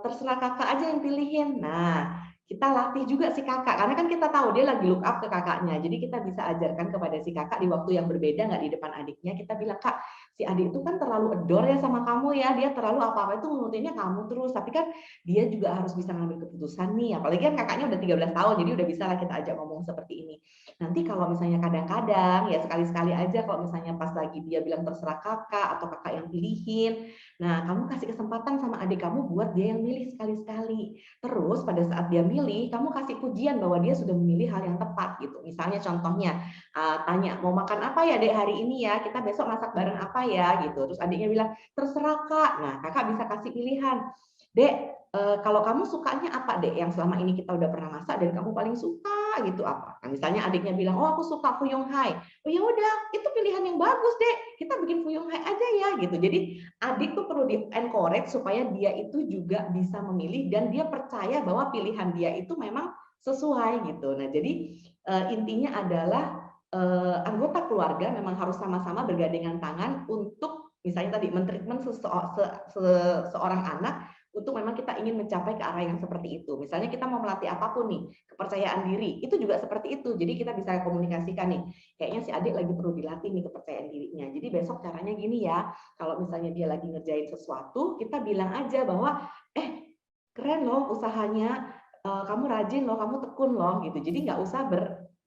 S2: terserah kakak aja yang pilihin. Nah kita latih juga si kakak, karena kan kita tahu dia lagi look up ke kakaknya, jadi kita bisa ajarkan kepada si kakak di waktu yang berbeda, nggak di depan adiknya. Kita bilang, Kak, si adik itu kan terlalu adore ya sama kamu ya, dia terlalu apa-apa itu nurutinnya kamu terus, tapi kan dia juga harus bisa ngambil keputusan nih, apalagi kan kakaknya udah 13 tahun, jadi udah bisa lah kita ajak ngomong seperti ini. Nanti kalau misalnya kadang-kadang, ya sekali-sekali aja kalau misalnya pas lagi dia bilang terserah kakak, atau kakak yang pilihin, Nah, kamu kasih kesempatan sama adik kamu buat dia yang milih sekali-sekali. Terus pada saat dia milih, kamu kasih pujian bahwa dia sudah memilih hal yang tepat gitu. Misalnya contohnya, tanya, mau makan apa ya dek hari ini ya? Kita besok masak bareng apa ya? Gitu. Terus adiknya bilang, terserah kak. Nah, kakak bisa kasih pilihan. Dek, kalau kamu sukanya apa dek? Yang selama ini kita udah pernah masak dan kamu paling suka gitu apa? Nah, misalnya adiknya bilang, oh aku suka fuyung hai. Oh ya udah, itu pilihan yang bagus dek. Kita bikin fuyung hai aja ya gitu. Jadi adik tuh perlu di encourage supaya dia itu juga bisa memilih dan dia percaya bahwa pilihan dia itu memang sesuai gitu. Nah, jadi intinya adalah anggota keluarga memang harus sama-sama bergandengan tangan untuk misalnya tadi mentreatment seorang anak untuk memang kita ingin mencapai ke arah yang seperti itu. Misalnya kita mau melatih apapun nih, kepercayaan diri, itu juga seperti itu. Jadi kita bisa komunikasikan nih, kayaknya si adik lagi perlu dilatih nih kepercayaan dirinya. Jadi besok caranya gini ya, kalau misalnya dia lagi ngerjain sesuatu, kita bilang aja bahwa, keren loh usahanya, kamu rajin loh, kamu tekun loh, gitu. Jadi nggak usah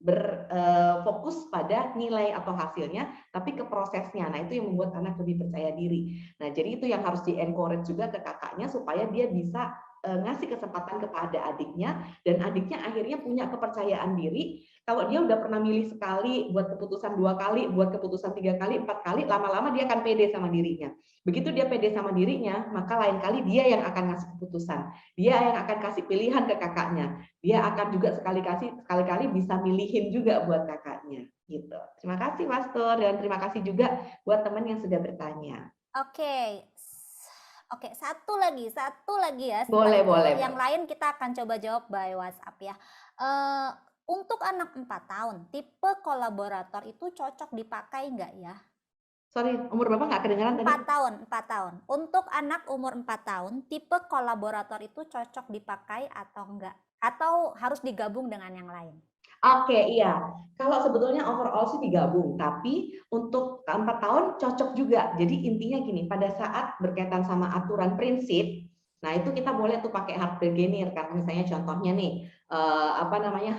S2: berfokus pada nilai atau hasilnya, tapi ke prosesnya. Nah, itu yang membuat anak lebih percaya diri. Nah, jadi itu yang harus di-encourage juga ke kakaknya supaya dia bisa ngasih kesempatan kepada adiknya, dan adiknya akhirnya punya kepercayaan diri. Kalau dia udah pernah milih sekali, buat keputusan 2 kali, buat keputusan 3 kali, 4 kali, lama-lama dia akan pede sama dirinya. Begitu dia pede sama dirinya, maka lain kali dia yang akan ngasih keputusan. Dia yang akan kasih pilihan ke kakaknya. Dia akan juga sekali-kali bisa milihin juga buat kakaknya. Gitu. Terima kasih Pastor, dan terima kasih juga buat teman yang sudah bertanya.
S1: Oke. Oke, satu lagi ya. Setelah
S2: Boleh,
S1: itu
S2: boleh.
S1: yang lain kita akan coba jawab by WhatsApp ya. Untuk anak 4 tahun, tipe kolaborator itu cocok dipakai nggak ya?
S2: Sorry, umur Bapak nggak kedengaran tadi?
S1: 4 tahun. Untuk anak umur 4 tahun, tipe kolaborator itu cocok dipakai atau enggak? Atau harus digabung dengan yang lain?
S2: Oke, iya. Kalau sebetulnya overall sih digabung, tapi untuk 4 tahun cocok juga. Jadi intinya gini, pada saat berkaitan sama aturan prinsip, nah itu kita boleh tuh pakai hard beginner, karena misalnya contohnya nih,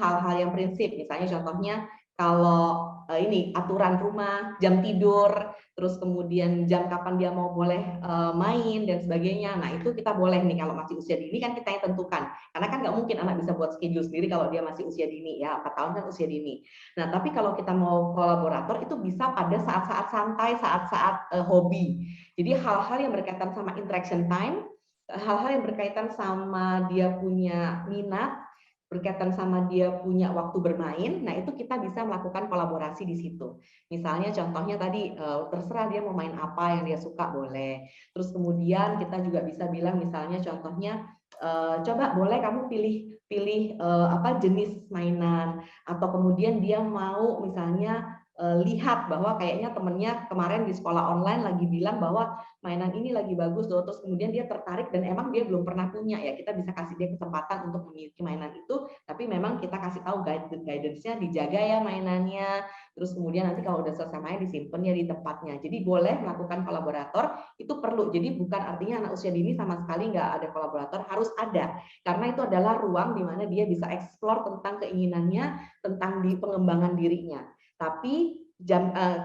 S2: hal-hal yang prinsip, misalnya contohnya kalau ini aturan rumah, jam tidur, terus kemudian jam kapan dia mau boleh main dan sebagainya. Nah itu kita boleh nih kalau masih usia dini, kan kita yang tentukan. Karena kan nggak mungkin anak bisa buat schedule sendiri kalau dia masih usia dini ya, 4 tahun kan usia dini. Nah tapi kalau kita mau kolaborator itu bisa pada saat-saat santai, saat-saat hobi. Jadi hal-hal yang berkaitan sama interaction time, hal-hal yang berkaitan sama dia punya minat, berkaitan sama dia punya waktu bermain, nah itu kita bisa melakukan kolaborasi di situ. Misalnya contohnya tadi, terserah dia mau main apa yang dia suka boleh. Terus kemudian kita juga bisa bilang misalnya contohnya, coba boleh kamu pilih jenis mainan, atau kemudian dia mau misalnya lihat bahwa kayaknya temennya kemarin di sekolah online lagi bilang bahwa mainan ini lagi bagus loh, terus kemudian dia tertarik dan emang dia belum pernah punya, ya kita bisa kasih dia kesempatan untuk memiliki mainan itu, tapi memang kita kasih tahu guidance-nya, dijaga ya mainannya, terus kemudian nanti kalau udah selesai main disimpan ya di tempatnya. Jadi boleh melakukan kolaborator, itu perlu. Jadi bukan artinya anak usia dini sama sekali nggak ada kolaborator, harus ada, karena itu adalah ruang di mana dia bisa explore tentang keinginannya, tentang di pengembangan dirinya. Tapi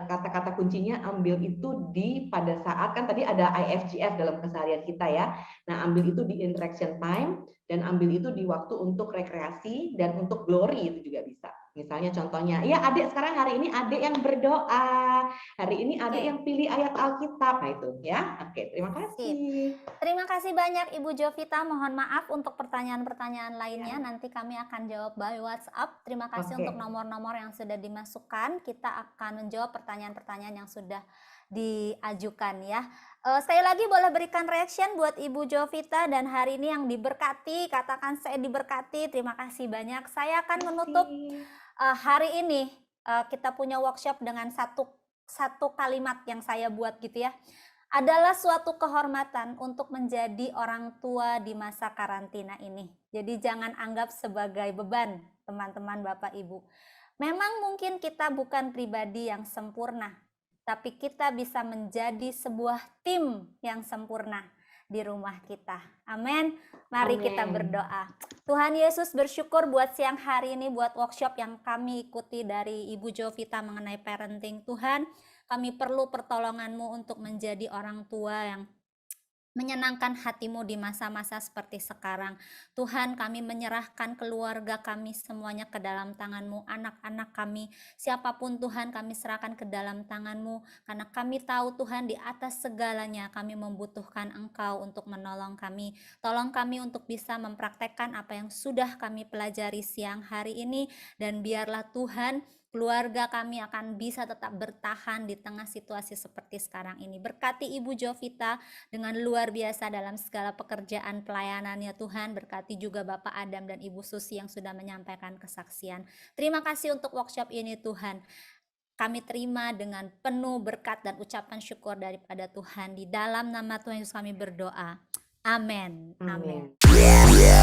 S2: kata-kata kuncinya ambil itu pada saat, kan tadi ada IFGF dalam keseharian kita ya. Nah, ambil itu di interaction time, dan ambil itu di waktu untuk rekreasi dan untuk glory itu juga bisa. Misalnya contohnya, ya adik sekarang hari ini adik yang berdoa, hari ini adik yang pilih ayat Alkitab, nah itu ya. Oke, terima kasih.
S1: Terima kasih banyak Ibu Jovita, mohon maaf untuk pertanyaan-pertanyaan lainnya, nanti kami akan jawab by WhatsApp. Terima kasih untuk nomor-nomor yang sudah dimasukkan, kita akan menjawab pertanyaan-pertanyaan yang sudah diajukan ya. Sekali lagi boleh berikan reaction buat Ibu Jovita, dan hari ini yang diberkati, katakan saya diberkati. Terima kasih banyak. Saya akan menutup hari ini, kita punya workshop dengan satu kalimat yang saya buat gitu ya. Adalah suatu kehormatan untuk menjadi orang tua di masa karantina ini. Jadi jangan anggap sebagai beban, teman-teman, Bapak, Ibu. Memang mungkin kita bukan pribadi yang sempurna, tapi kita bisa menjadi sebuah tim yang sempurna di rumah kita. Amin. Mari kita berdoa. Tuhan Yesus, bersyukur buat siang hari ini, buat workshop yang kami ikuti dari Ibu Jovita mengenai parenting. Tuhan, kami perlu pertolongan-Mu untuk menjadi orang tua yang menyenangkan hatimu di masa-masa seperti sekarang. Tuhan, kami menyerahkan keluarga kami semuanya ke dalam tangan-Mu, anak-anak kami, siapapun Tuhan kami serahkan ke dalam tangan-Mu, karena kami tahu Tuhan di atas segalanya kami membutuhkan Engkau untuk menolong kami. Tolong kami untuk bisa mempraktekkan apa yang sudah kami pelajari siang hari ini, dan biarlah Tuhan keluarga kami akan bisa tetap bertahan di tengah situasi seperti sekarang ini. Berkati Ibu Jovita dengan luar biasa dalam segala pekerjaan pelayanannya Tuhan. Berkati juga Bapak Adam dan Ibu Susi yang sudah menyampaikan kesaksian. Terima kasih untuk workshop ini Tuhan. Kami terima dengan penuh berkat dan ucapan syukur daripada Tuhan. Di dalam nama Tuhan Yesus kami berdoa. Amin. Amin.
S2: Amin.